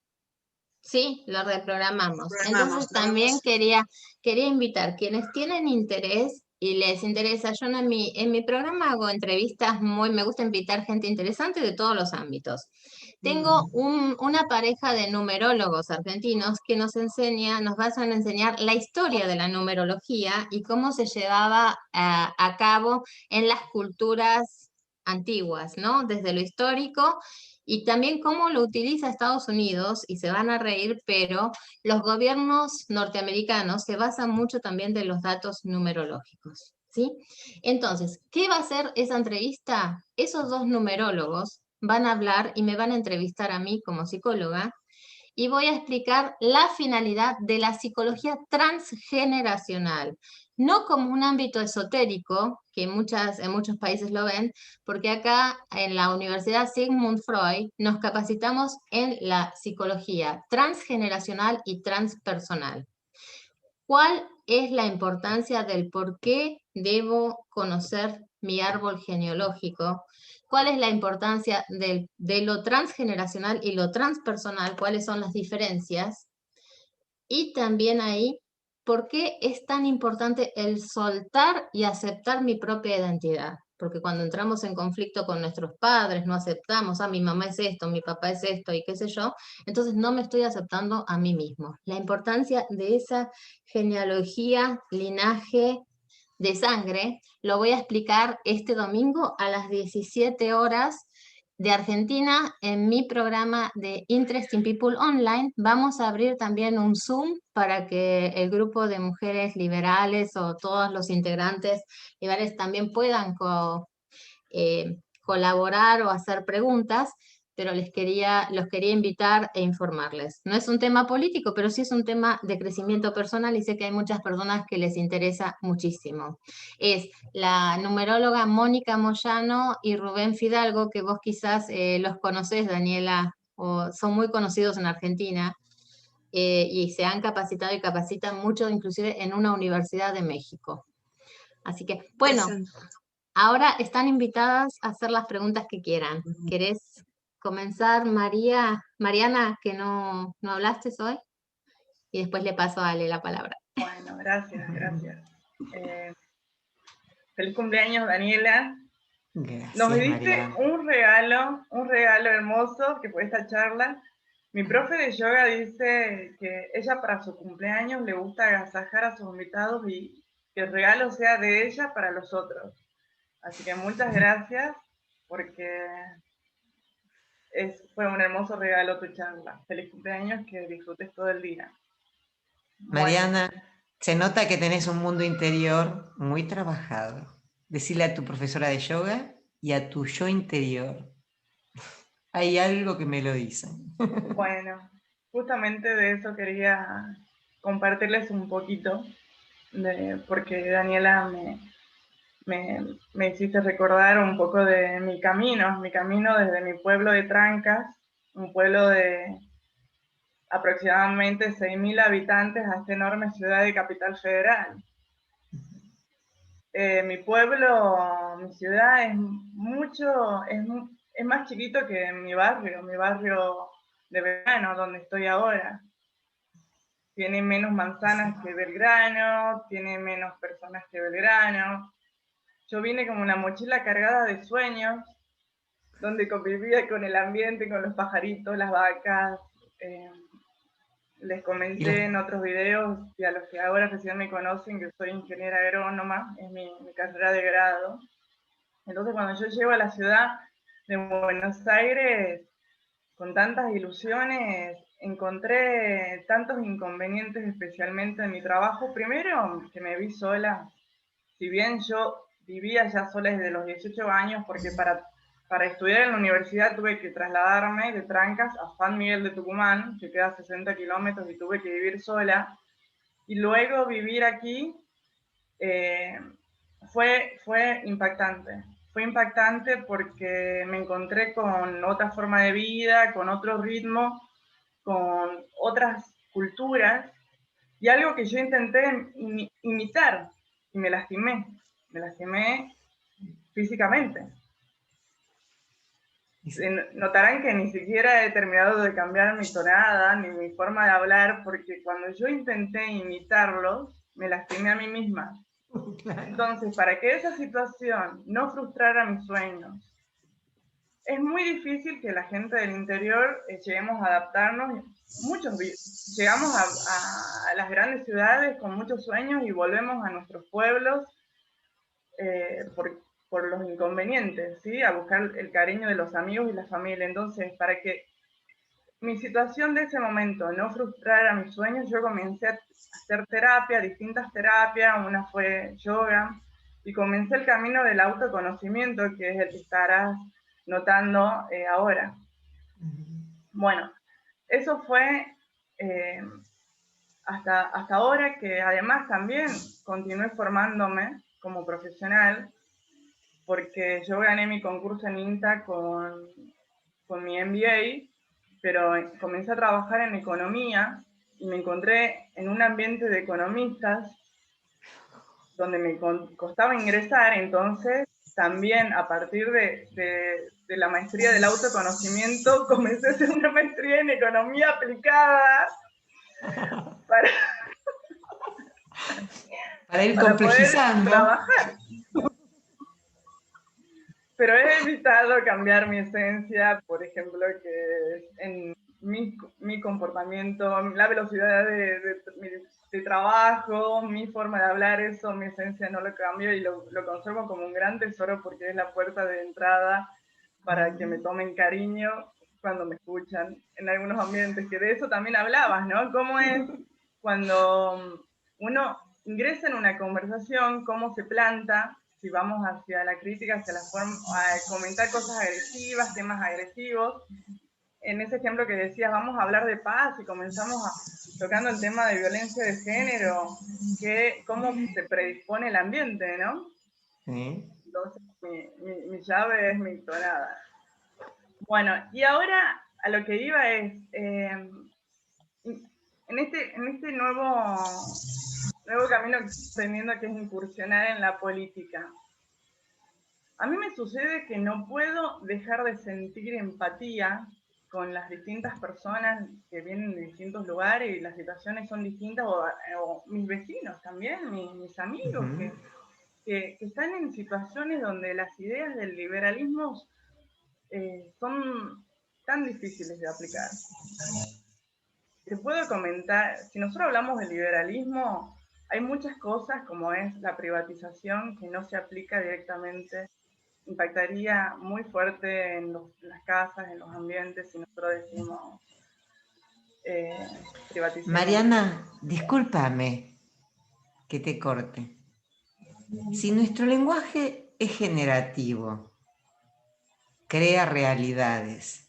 sí, lo reprogramamos. Reprogramamos, Entonces lo también vemos. quería invitar quienes tienen interés y les interesa. Yo en mi programa hago entrevistas me gusta invitar gente interesante de todos los ámbitos. Tengo una pareja de numerólogos argentinos que nos van a enseñar la historia de la numerología y cómo se llevaba a cabo en las culturas antiguas, ¿no? Desde lo histórico y también cómo lo utiliza Estados Unidos, y se van a reír, pero los gobiernos norteamericanos se basan mucho también de los datos numerológicos, ¿sí? Entonces, ¿qué va a hacer esa entrevista? Esos dos numerólogos van a hablar y me van a entrevistar a mí como psicóloga y voy a explicar la finalidad de la psicología transgeneracional, no como un ámbito esotérico, que en muchos países lo ven, porque acá en la Universidad Sigmund Freud nos capacitamos en la psicología transgeneracional y transpersonal. ¿Cuál es la importancia del por qué debo conocer mi árbol genealógico? ¿Cuál es la importancia de lo transgeneracional y lo transpersonal? ¿Cuáles son las diferencias? Y también ahí, ¿por qué es tan importante el soltar y aceptar mi propia identidad? Porque cuando entramos en conflicto con nuestros padres, no aceptamos, mi mamá es esto, mi papá es esto y qué sé yo, entonces no me estoy aceptando a mí mismo. La importancia de esa genealogía, linaje de sangre, lo voy a explicar este domingo a las 17 horas de Argentina en mi programa de Interesting People Online. Vamos a abrir también un Zoom para que el grupo de mujeres liberales o todos los integrantes liberales también puedan colaborar o hacer preguntas, pero los quería invitar e informarles. No es un tema político, pero sí es un tema de crecimiento personal y sé que hay muchas personas que les interesa muchísimo. Es la numeróloga Mónica Moyano y Rubén Fidalgo, que vos quizás los conocés, Daniela, o son muy conocidos en Argentina. Y se han capacitado y capacitan mucho, inclusive en una universidad de México. Así que, bueno, Interesante. ahora están invitadas a hacer las preguntas que quieran. ¿Querés comenzar, Mariana, que no hablaste hoy? Y después le paso a Ale la palabra. Bueno, gracias. Feliz cumpleaños, Daniela. Nos Gracias, diste Mariana. un regalo hermoso que fue esta charla. Mi profe de yoga dice que ella para su cumpleaños le gusta agasajar a sus invitados y que el regalo sea de ella para los otros. Así que muchas gracias porque fue un hermoso regalo tu charla. Feliz cumpleaños, que disfrutes todo el día. Bueno, Mariana, se nota que tenés un mundo interior muy trabajado. Decile a tu profesora de yoga y a tu yo interior. Hay algo que me lo dicen. bueno, justamente de eso quería compartirles un poquito, porque Daniela me hiciste recordar un poco de mi camino desde mi pueblo de Trancas, un pueblo de aproximadamente 6.000 habitantes, a esta enorme ciudad de Capital Federal. Mi pueblo, mi ciudad es más chiquito que mi barrio de verano, donde estoy ahora. Tiene menos manzanas que Belgrano, tiene menos personas que Belgrano. Yo vine como una mochila cargada de sueños, donde convivía con el ambiente, con los pajaritos, las vacas. Les comenté en otros videos, y a los que ahora recién me conocen, que soy ingeniera agrónoma, es mi carrera de grado. Entonces cuando yo llego a la ciudad de Buenos Aires, con tantas ilusiones, encontré tantos inconvenientes, especialmente en mi trabajo. Primero, que me vi sola. Si bien yo vivía ya sola desde los 18 años, porque para estudiar en la universidad tuve que trasladarme de Trancas a San Miguel de Tucumán, que queda a 60 kilómetros, y tuve que vivir sola. Y luego vivir aquí fue impactante. Fue impactante porque me encontré con otra forma de vida, con otro ritmo, con otras culturas, y algo que yo intenté imitar, y me lastimé físicamente. Notarán que ni siquiera he terminado de cambiar mi tonada, ni mi forma de hablar, porque cuando yo intenté imitarlos, me lastimé a mí misma. Claro. Entonces, para que esa situación no frustrara mis sueños, es muy difícil que la gente del interior lleguemos a adaptarnos. Muchos llegamos a las grandes ciudades con muchos sueños y volvemos a nuestros pueblos por los inconvenientes, ¿sí? A buscar el cariño de los amigos y la familia. Entonces, para que mi situación de ese momento no frustrara mis sueños, yo comencé a hacer terapia, distintas terapias, una fue yoga, y comencé el camino del autoconocimiento, que es el que estarás notando ahora. Bueno, eso fue hasta ahora, que además también continué formándome como profesional, porque yo gané mi concurso en INTA con mi MBA, pero comencé a trabajar en economía y me encontré en un ambiente de economistas donde me costaba ingresar. Entonces también a partir de la maestría del autoconocimiento comencé a hacer una maestría en economía aplicada para ir complejizando, poder trabajar. Pero he evitado cambiar mi esencia, por ejemplo, que en mi comportamiento, la velocidad de trabajo, mi forma de hablar, eso, mi esencia no lo cambio y lo conservo como un gran tesoro, porque es la puerta de entrada para que me tomen cariño cuando me escuchan en algunos ambientes, que de eso también hablabas, ¿no? Cómo es cuando uno ingresa en una conversación, cómo se planta, si vamos hacia la crítica, hacia la forma, a comentar cosas agresivas, temas agresivos. En ese ejemplo que decías, vamos a hablar de paz, y comenzamos tocando el tema de violencia de género, cómo se predispone el ambiente, ¿no? Sí. Entonces, mi llave es mi tonada. Bueno, y ahora a lo que iba es, en este nuevo camino que estoy teniendo, que es incursionar en la política, a mí me sucede que no puedo dejar de sentir empatía con las distintas personas que vienen de distintos lugares y las situaciones son distintas, o mis vecinos también, mis amigos, que están en situaciones donde las ideas del liberalismo son tan difíciles de aplicar. Te puedo comentar, si nosotros hablamos de liberalismo, hay muchas cosas, como es la privatización, que no se aplica directamente, impactaría muy fuerte en las casas, en los ambientes, si nosotros decimos privatización. Mariana, discúlpame que te corte. Si nuestro lenguaje es generativo, crea realidades,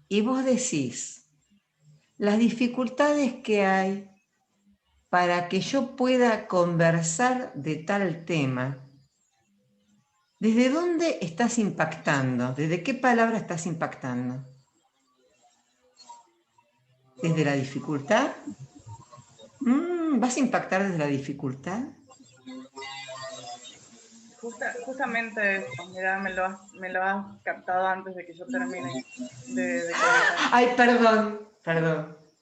y vos decís las dificultades que hay para que yo pueda conversar de tal tema, ¿desde dónde estás impactando? ¿Desde qué palabra estás impactando? ¿Desde la dificultad? ¿Vas a impactar desde la dificultad? Justamente eso, mira, me lo has captado antes de que yo termine de Ay, perdón,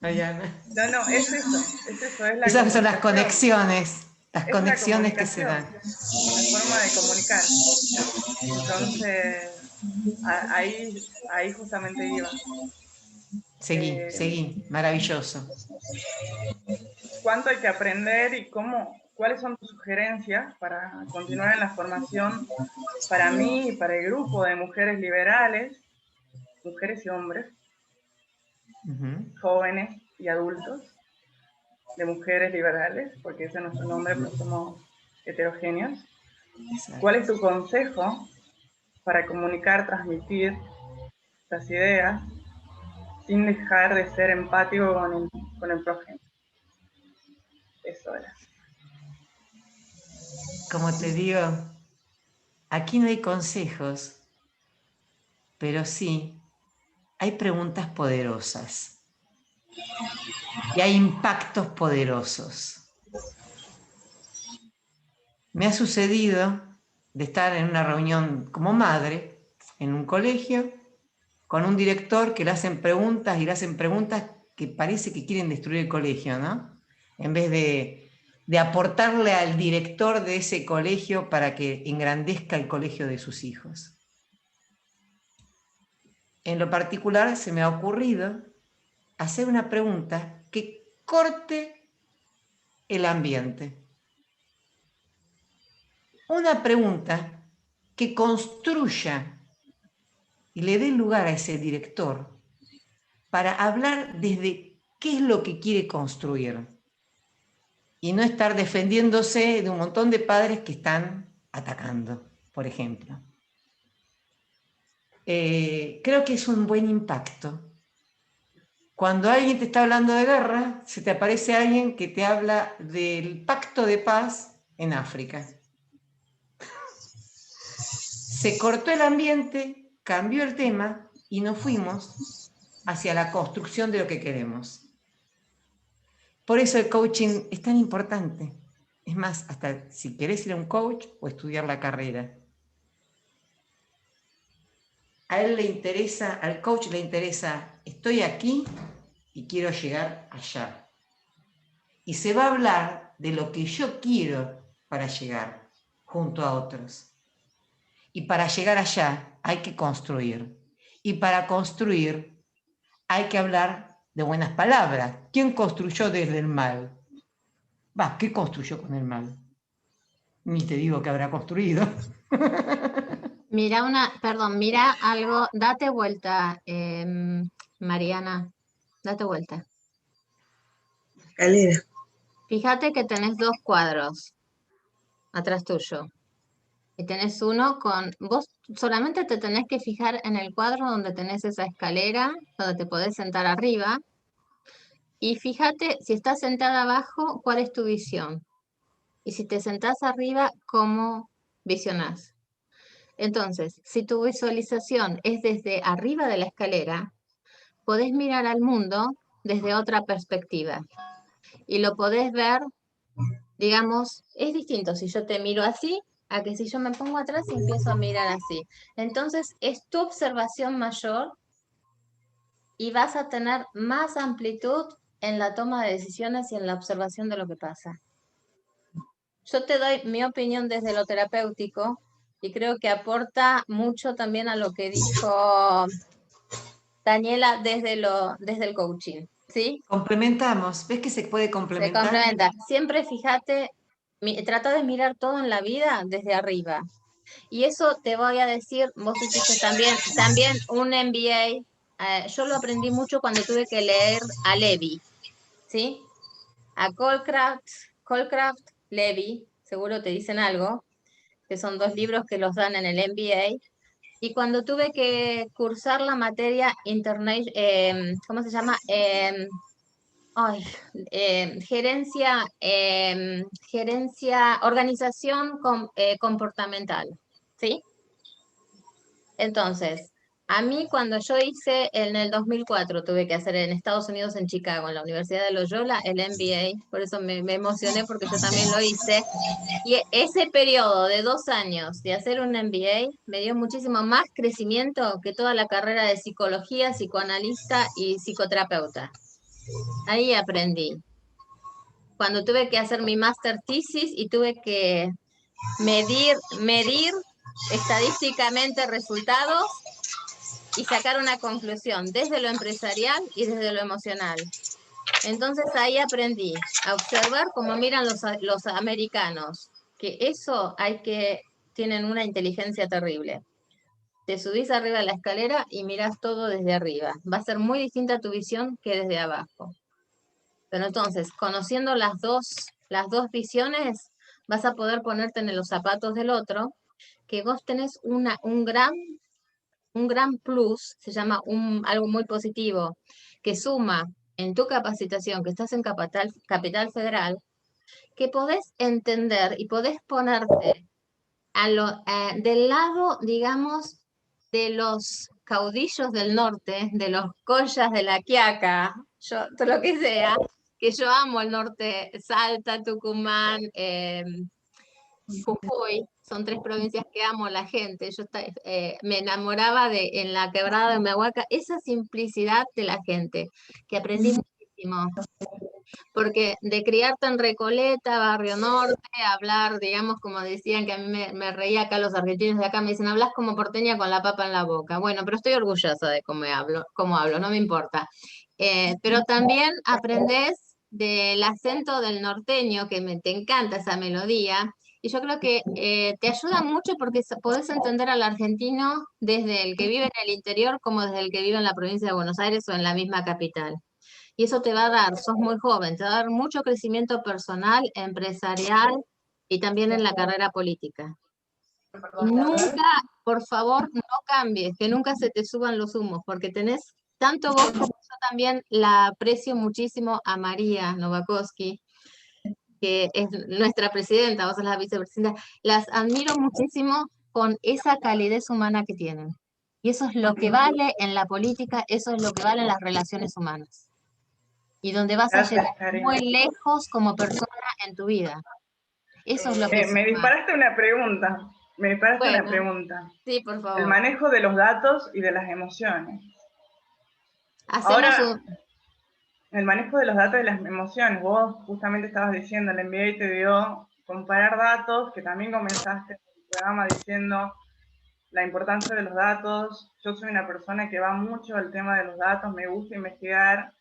Mariana. No, es eso, es la esas son las conexiones, que se dan. La forma de comunicar. Entonces, ahí justamente iba. Seguí, maravilloso. ¿Cuánto hay que aprender y cuáles son tus sugerencias para continuar en la formación para mí y para el grupo de mujeres liberales, mujeres y hombres, jóvenes y adultos, de mujeres liberales, porque ese es nuestro nombre, pero somos heterogéneos? Exacto. ¿Cuál es tu consejo para comunicar, transmitir estas ideas sin dejar de ser empático con el prójimo? Eso era. como te digo, aquí no hay consejos, pero sí hay preguntas poderosas y hay impactos poderosos. Me ha sucedido de estar en una reunión como madre, en un colegio, con un director que le hacen preguntas y le hacen preguntas que parece que quieren destruir el colegio, ¿no? En vez de aportarle al director de ese colegio para que engrandezca el colegio de sus hijos. En lo particular se me ha ocurrido hacer una pregunta que corte el ambiente. Una pregunta que construya y le dé lugar a ese director para hablar desde qué es lo que quiere construir y no estar defendiéndose de un montón de padres que están atacando, por ejemplo. Creo que es un buen impacto. Cuando alguien te está hablando de guerra, se te aparece alguien que te habla del pacto de paz en África. Se cortó el ambiente, cambió el tema y nos fuimos hacia la construcción de lo que queremos. Por eso el coaching es tan importante. Es más, hasta si querés ir a un coach o estudiar la carrera. A él le interesa, al coach le interesa, estoy aquí y quiero llegar allá. Y se va a hablar de lo que yo quiero para llegar junto a otros. Y para llegar allá hay que construir. Y para construir hay que hablar de buenas palabras. ¿Quién construyó desde el mal? ¿Qué construyó con el mal? Ni te digo que habrá construido. Mira algo, date vuelta, Mariana, date vuelta. Escalera. Fíjate que tenés dos cuadros atrás tuyo. Y tenés uno con, vos solamente te tenés que fijar en el cuadro donde tenés esa escalera, donde te podés sentar arriba. Y fíjate, si estás sentada abajo, ¿cuál es tu visión? Y si te sentás arriba, ¿cómo visionás? Entonces, si tu visualización es desde arriba de la escalera, podés mirar al mundo desde otra perspectiva. Y lo podés ver, digamos, es distinto si yo te miro así a que si yo me pongo atrás y empiezo a mirar así. Entonces, es tu observación mayor y vas a tener más amplitud en la toma de decisiones y en la observación de lo que pasa. Yo te doy mi opinión desde lo terapéutico y creo que aporta mucho también a lo que dijo Daniela desde el coaching, ¿sí? Complementamos. ¿Ves que se puede Se complementar? complementa. Siempre fíjate, trata de mirar todo en la vida desde arriba. Y eso te voy a decir, vos hiciste también un MBA. Yo lo aprendí mucho cuando tuve que leer a Levy, ¿sí? A Colcraft, Levy, seguro te dicen algo, que son dos libros que los dan en el MBA. Y cuando tuve que cursar la materia ¿cómo se llama? Gerencia, organización comportamental, ¿sí? Entonces, a mí cuando yo hice en el 2004, tuve que hacer en Estados Unidos, en Chicago, en la Universidad de Loyola, el MBA, por eso me emocioné porque yo también lo hice. Y ese periodo de 2 años de hacer un MBA me dio muchísimo más crecimiento que toda la carrera de psicología, psicoanalista y psicoterapeuta. Ahí aprendí. Cuando tuve que hacer mi master thesis y tuve que medir estadísticamente resultados y sacar una conclusión desde lo empresarial y desde lo emocional. Entonces ahí aprendí a observar cómo miran los americanos, que eso tienen una inteligencia terrible. Te subís arriba de la escalera y mirás todo desde arriba. Va a ser muy distinta tu visión que desde abajo. Pero entonces, conociendo las dos visiones, vas a poder ponerte en los zapatos del otro, que vos tenés un gran plus, se llama algo muy positivo, que suma en tu capacitación, que estás en Capital Federal, que podés entender y podés ponerte del lado, digamos, de los caudillos del norte, de los collas de la Quiaca, todo lo que sea, que yo amo el norte, Salta, Tucumán, Jujuy, son 3 provincias que amo a la gente. Me enamoraba en la quebrada de Mehuaca, esa simplicidad de la gente, que aprendí muchísimo. Porque de criarte en Recoleta, Barrio Norte, hablar, digamos, como decían, que a mí me reía acá los argentinos de acá, me dicen, hablas como porteña con la papa en la boca. Bueno, pero estoy orgullosa de cómo hablo, no me importa. Pero también aprendes del acento del norteño, te encanta esa melodía, y yo creo que te ayuda mucho porque podés entender al argentino desde el que vive en el interior como desde el que vive en la provincia de Buenos Aires o en la misma capital. Y eso te va a dar, sos muy joven, te va a dar mucho crecimiento personal, empresarial y también en la carrera política. Y nunca, por favor, no cambies, que nunca se te suban los humos, porque tenés tanto vos como yo también la aprecio muchísimo a María Novakovsky, que es nuestra presidenta, vos sos la vicepresidenta, las admiro muchísimo con esa calidez humana que tienen. Y eso es lo que vale en la política, eso es lo que vale en las relaciones humanas. Y donde vas a llegar muy lejos como persona en tu vida. Eso es lo que me disparaste una pregunta. Me disparaste una pregunta. Sí, por favor. El manejo de los datos y de las emociones. Hacemos Ahora, el manejo de los datos y las emociones. Vos justamente estabas diciendo, el MBA te dio comparar datos, que también comenzaste el programa diciendo la importancia de los datos. Yo soy una persona que va mucho al tema de los datos, me gusta investigar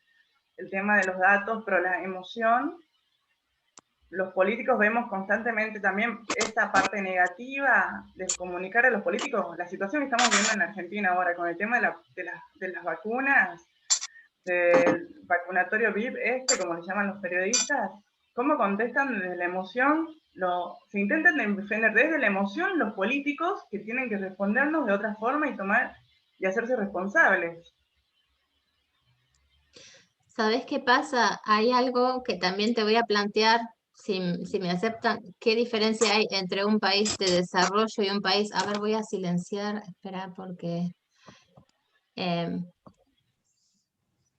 el tema de los datos, pero la emoción, los políticos vemos constantemente también esta parte negativa de comunicar a los políticos. La situación que estamos viendo en Argentina ahora con el tema de las vacunas, del vacunatorio VIP, como le llaman los periodistas, ¿cómo contestan desde la emoción? Se intentan defender desde la emoción los políticos que tienen que respondernos de otra forma y hacerse responsables. ¿Sabes qué pasa? Hay algo que también te voy a plantear, si me aceptan, ¿qué diferencia hay entre un país de desarrollo y un país? A ver, voy a silenciar, espera, porque...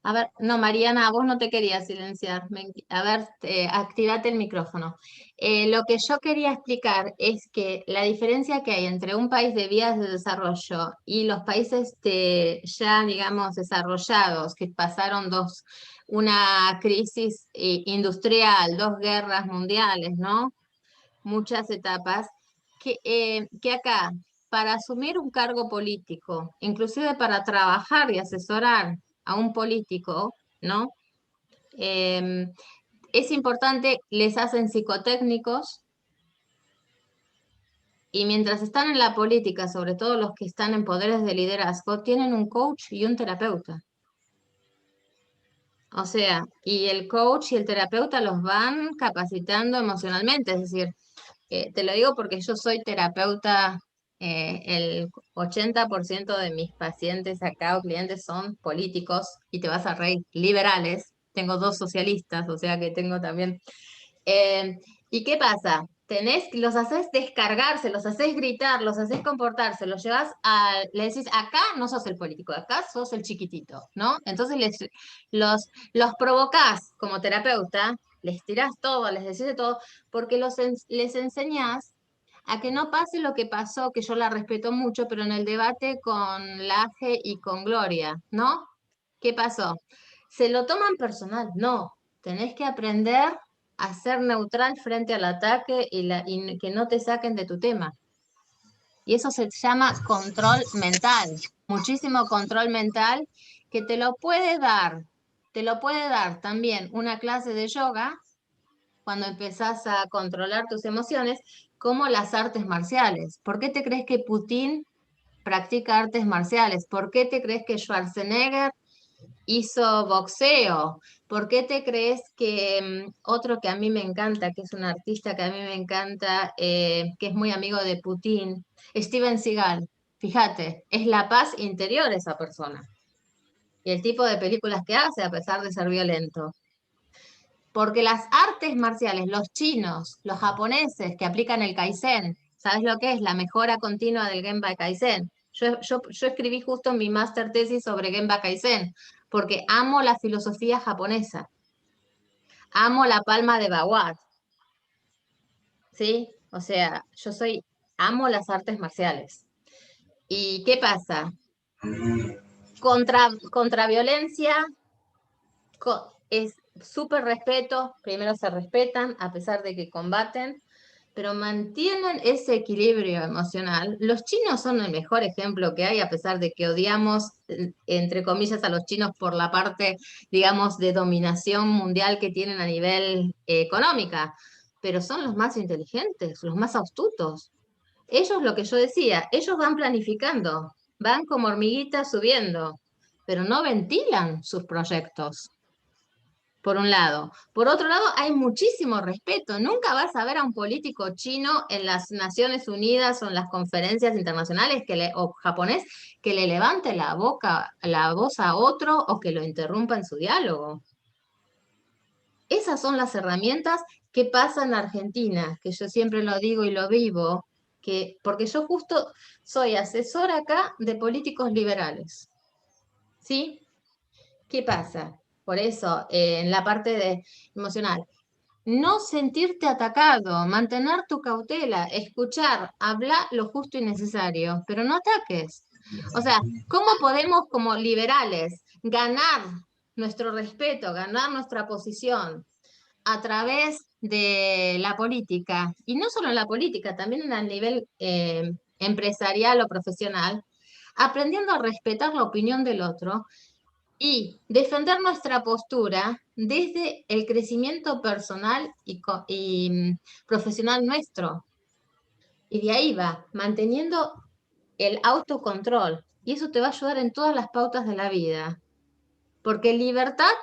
a ver, no, Mariana, a vos no te quería silenciar. A ver, activate el micrófono. Lo que yo quería explicar es que la diferencia que hay entre un país de vías de desarrollo y los países ya, digamos, desarrollados, que pasaron una crisis industrial, 2 guerras mundiales, ¿no? Muchas etapas, que acá, para asumir un cargo político, inclusive para trabajar y asesorar a un político, ¿no? Es importante, les hacen psicotécnicos y mientras están en la política, sobre todo los que están en poderes de liderazgo, tienen un coach y un terapeuta. O sea, y el coach y el terapeuta los van capacitando emocionalmente, es decir, te lo digo porque yo soy terapeuta, el 80% de mis pacientes acá o clientes son políticos, y te vas a reír, liberales. Tengo 2 socialistas, o sea que tengo también... ¿y qué pasa? Los haces descargarse, los haces gritar, los haces comportarse, le decís, acá no sos el político, acá sos el chiquitito, ¿no? Entonces los provocás como terapeuta, les tirás todo, les decís de todo, porque les enseñás a que no pase lo que pasó, que yo la respeto mucho, pero en el debate con Laje y con Gloria, ¿no? ¿Qué pasó? ¿Se lo toman personal? No, tenés que aprender a ser neutral frente al ataque y que no te saquen de tu tema. Y eso se llama control mental, muchísimo control mental, que te lo puede dar también una clase de yoga cuando empezás a controlar tus emociones, como las artes marciales. ¿Por qué te crees que Putin practica artes marciales? ¿Por qué te crees que Schwarzenegger hizo boxeo? ¿Por qué te crees que otro que a mí me encanta, que es un artista que a mí me encanta, que es muy amigo de Putin, Steven Seagal? Fíjate, es la paz interior esa persona. Y el tipo de películas que hace, a pesar de ser violento. Porque las artes marciales, los chinos, los japoneses que aplican el Kaizen, ¿sabes lo que es? La mejora continua del Genba Kaizen. Yo escribí justo mi máster tesis sobre Genba Kaizen, porque amo la filosofía japonesa, amo la palma de Bawat, ¿sí? O sea, amo las artes marciales. ¿Y qué pasa? Contra violencia es súper respeto, primero se respetan a pesar de que combaten, pero mantienen ese equilibrio emocional. Los chinos son el mejor ejemplo que hay, a pesar de que odiamos, entre comillas, a los chinos por la parte, digamos, de dominación mundial que tienen a nivel económica, pero son los más inteligentes, los más astutos. Ellos, lo que yo decía, ellos van planificando, van como hormiguitas subiendo, pero no ventilan sus proyectos por un lado. Por otro lado, hay muchísimo respeto. Nunca vas a ver a un político chino en las Naciones Unidas o en las conferencias internacionales o japonés que le levante la voz a otro o que lo interrumpa en su diálogo. Esas son las herramientas que pasan en Argentina, que yo siempre lo digo y lo vivo, porque yo justo soy asesora acá de políticos liberales. ¿Sí? ¿Qué pasa? Por eso, en la parte emocional, no sentirte atacado, mantener tu cautela, escuchar, hablar lo justo y necesario, pero no ataques. O sea, ¿cómo podemos como liberales ganar nuestro respeto, ganar nuestra posición a través de la política? Y no solo en la política, también a nivel empresarial o profesional, aprendiendo a respetar la opinión del otro y defender nuestra postura desde el crecimiento personal y profesional nuestro. Y de ahí va, manteniendo el autocontrol. Y eso te va a ayudar en todas las pautas de la vida. Porque libertad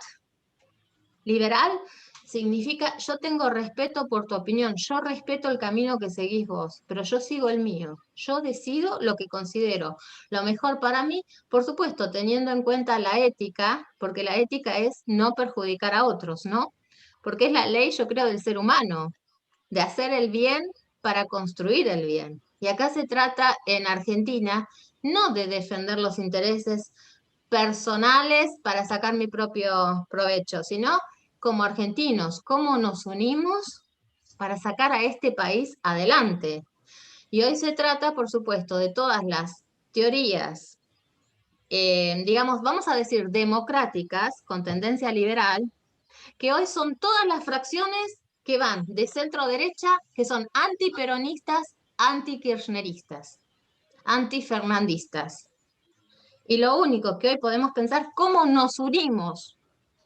liberal significa yo tengo respeto por tu opinión, yo respeto el camino que seguís vos, pero yo sigo el mío. Yo decido lo que considero lo mejor para mí, por supuesto, teniendo en cuenta la ética, porque la ética es no perjudicar a otros, ¿no? Porque es la ley, yo creo, del ser humano, de hacer el bien para construir el bien. Y acá se trata en Argentina no de defender los intereses personales para sacar mi propio provecho, sino como argentinos, cómo nos unimos para sacar a este país adelante. Y hoy se trata, por supuesto, de todas las teorías, digamos, vamos a decir, democráticas, con tendencia liberal, que hoy son todas las fracciones que van de centro derecha, que son antiperonistas, antikirchneristas, antifernandistas. Y lo único que hoy podemos pensar, cómo nos unimos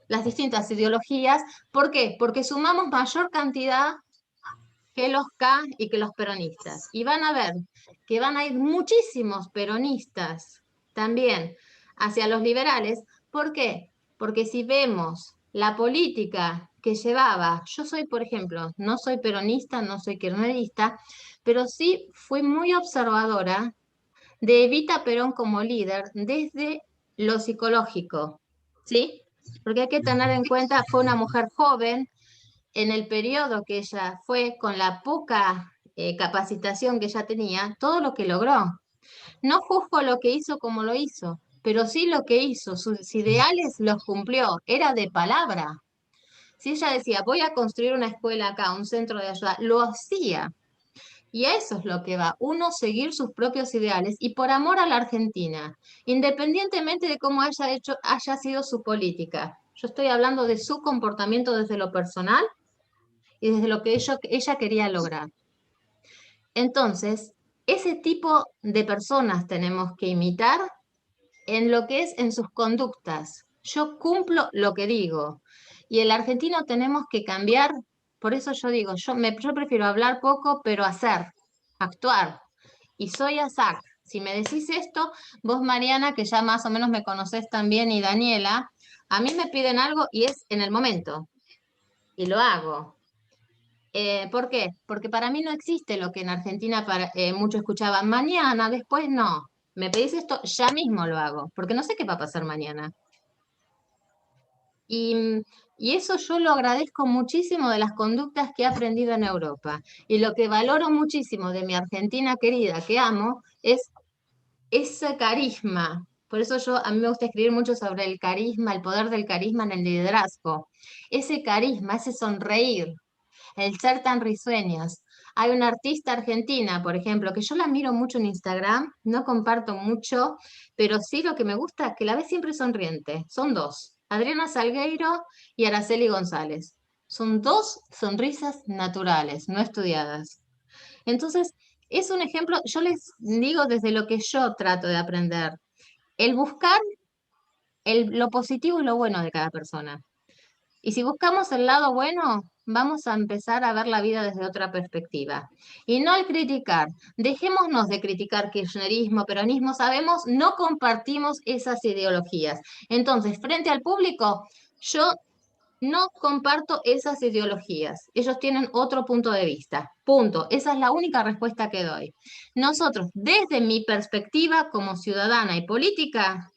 las distintas ideologías. ¿Por qué? Porque sumamos mayor cantidad que los K y que los peronistas. Y van a ver que van a ir muchísimos peronistas también hacia los liberales. ¿Por qué? Porque si vemos la política que llevaba, yo soy, por ejemplo, no soy peronista, no soy kirchnerista, pero sí fui muy observadora de Evita Perón como líder desde lo psicológico, ¿sí? Porque hay que tener en cuenta, fue una mujer joven, en el periodo que ella fue, con la poca capacitación que ella tenía, todo lo que logró. No juzgo lo que hizo como lo hizo, pero sí lo que hizo, sus ideales los cumplió, era de palabra. Si ella decía, voy a construir una escuela acá, un centro de ayuda, lo hacía. Y a eso es lo que va, uno seguir sus propios ideales y por amor a la Argentina, independientemente de cómo haya sido su política. Yo estoy hablando de su comportamiento desde lo personal y desde lo que ella quería lograr. Entonces, ese tipo de personas tenemos que imitar en lo que es en sus conductas. Yo cumplo lo que digo. Y el argentino tenemos que cambiar, por eso yo digo, yo prefiero hablar poco, pero hacer, actuar. Y soy ASAC. Si me decís esto, vos Mariana, que ya más o menos me conocés también, y Daniela, a mí me piden algo y es en el momento. Y lo hago. ¿Por qué? Porque para mí no existe lo que en Argentina mucho escuchaban mañana, después no. Me pedís esto, ya mismo lo hago, porque no sé qué va a pasar mañana. Y eso yo lo agradezco muchísimo de las conductas que he aprendido en Europa. Y lo que valoro muchísimo de mi Argentina querida, que amo, es ese carisma. Por eso a mí me gusta escribir mucho sobre el carisma, el poder del carisma en el liderazgo. Ese carisma, ese sonreír, el ser tan risueños. Hay una artista argentina, por ejemplo, que yo la miro mucho en Instagram, no comparto mucho, pero sí lo que me gusta es que la ves siempre sonriente. Son dos, Adriana Salgueiro y Araceli González. Son dos sonrisas naturales, no estudiadas. Entonces, es un ejemplo, yo les digo desde lo que yo trato de aprender, el buscar lo positivo y lo bueno de cada persona. Y si buscamos el lado bueno, vamos a empezar a ver la vida desde otra perspectiva. Y no al criticar. Dejémonos de criticar kirchnerismo, peronismo. Sabemos, no compartimos esas ideologías. Entonces, frente al público, yo no comparto esas ideologías. Ellos tienen otro punto de vista. Punto. Esa es la única respuesta que doy. Nosotros, desde mi perspectiva como ciudadana y política,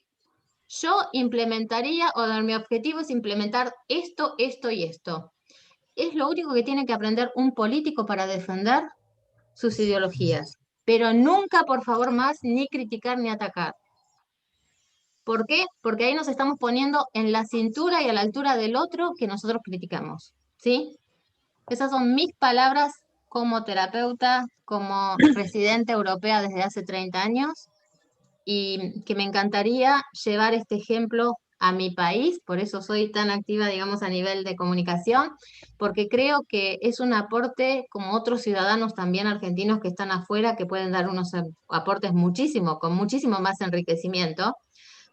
yo implementaría, mi objetivo es implementar esto, esto y esto. Es lo único que tiene que aprender un político para defender sus ideologías. Pero nunca, por favor, más ni criticar ni atacar. ¿Por qué? Porque ahí nos estamos poniendo en la cintura y a la altura del otro que nosotros criticamos. ¿Sí? Esas son mis palabras como terapeuta, como residente europea desde hace 30 años. Y que me encantaría llevar este ejemplo a mi país, por eso soy tan activa, digamos, a nivel de comunicación, porque creo que es un aporte como otros ciudadanos también argentinos que están afuera, que pueden dar unos aportes muchísimo, con muchísimo más enriquecimiento,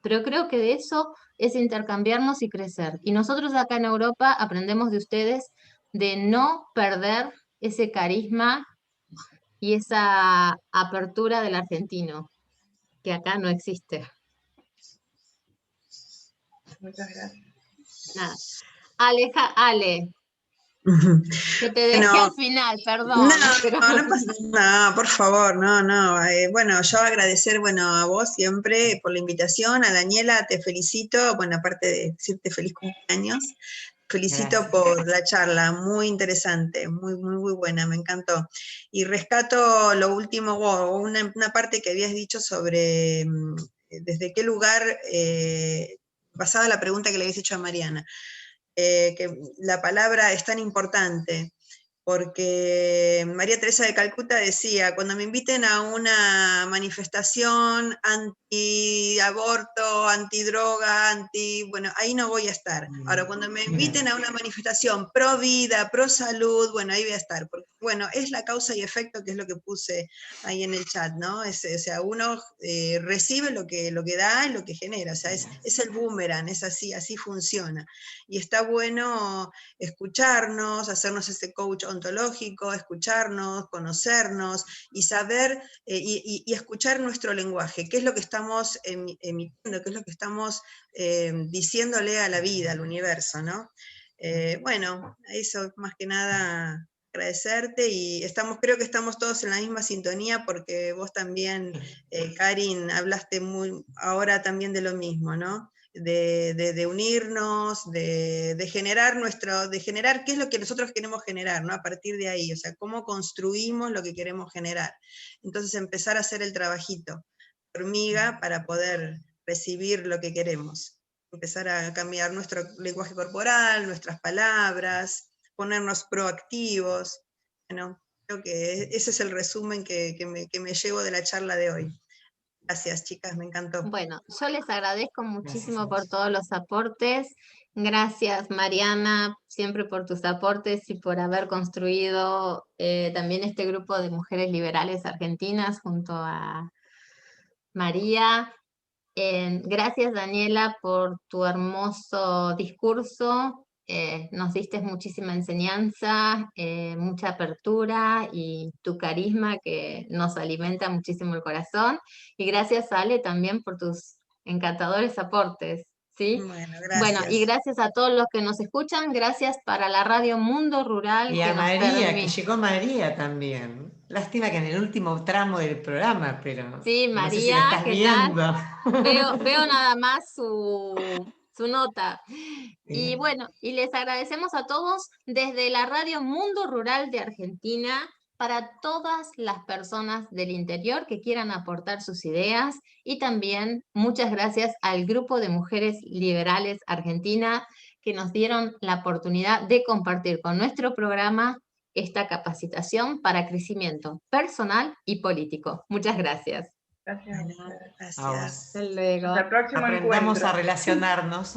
pero creo que de eso es intercambiarnos y crecer. Y nosotros acá en Europa aprendemos de ustedes de no perder ese carisma y esa apertura del argentino que acá no existe. Muchas gracias. Nada. Ale, que te dejé Bueno, al final, perdón. no pasa nada, por favor, no. Bueno, yo agradecer, a vos siempre por la invitación, a Daniela te felicito, aparte de decirte feliz cumpleaños, felicito Gracias. por la charla, muy interesante, muy buena, me encantó. Y rescato lo último, una parte que habías dicho sobre desde qué lugar, basada la pregunta que le habías hecho a Mariana, que la palabra es tan importante, porque María Teresa de Calcuta decía, cuando me inviten a una manifestación anti-aborto, anti-droga, bueno, ahí no voy a estar. Ahora, cuando me inviten a una manifestación pro-vida, pro-salud, bueno, ahí voy a estar, porque, es la causa y efecto, que es lo que puse ahí en el chat, ¿no? O sea, uno recibe lo que da y lo que genera, o sea, es el boomerang, es así funciona. Y está bueno escucharnos, hacernos ese coach ontológico, escucharnos, conocernos y saber y escuchar nuestro lenguaje, qué es lo que estamos emitiendo, qué es lo que estamos diciéndole a la vida, al universo, ¿no? Eso más que nada agradecerte y creo que estamos todos en la misma sintonía porque vos también, Karin, hablaste ahora también de lo mismo, ¿no? De unirnos, de generar qué es lo que nosotros queremos generar, ¿no? A partir de ahí, o sea, cómo construimos lo que queremos generar. Entonces empezar a hacer el trabajito, hormiga, para poder recibir lo que queremos. Empezar a cambiar nuestro lenguaje corporal, nuestras palabras, ponernos proactivos. Bueno, creo que ese es el resumen que me llevo de la charla de hoy. Gracias, chicas, me encantó. Bueno, yo les agradezco muchísimo por todos los aportes. Gracias, Mariana, siempre por tus aportes y por haber construido también este grupo de mujeres liberales argentinas junto a María. Gracias, Daniela, por tu hermoso discurso. Nos diste muchísima enseñanza, mucha apertura y tu carisma que nos alimenta muchísimo el corazón. Y gracias, Ale, también por tus encantadores aportes. ¿Sí? Bueno, y gracias a todos los que nos escuchan. Gracias para la Radio Mundo Rural. Y a María, que llegó María también. Lástima que en el último tramo del programa, pero sí, María, no sé si la estás viendo. Veo nada más su su nota. Y Bien. bueno, y les agradecemos a todos desde la Radio Mundo Rural de Argentina, para todas las personas del interior que quieran aportar sus ideas, y también muchas gracias al Grupo de Mujeres Liberales Argentina que nos dieron la oportunidad de compartir con nuestro programa esta capacitación para crecimiento personal y político. Muchas gracias. Gracias a Bueno, ustedes. A vos. gracias. Hasta luego. Hasta el próximo Aprendamos encuentro. a relacionarnos.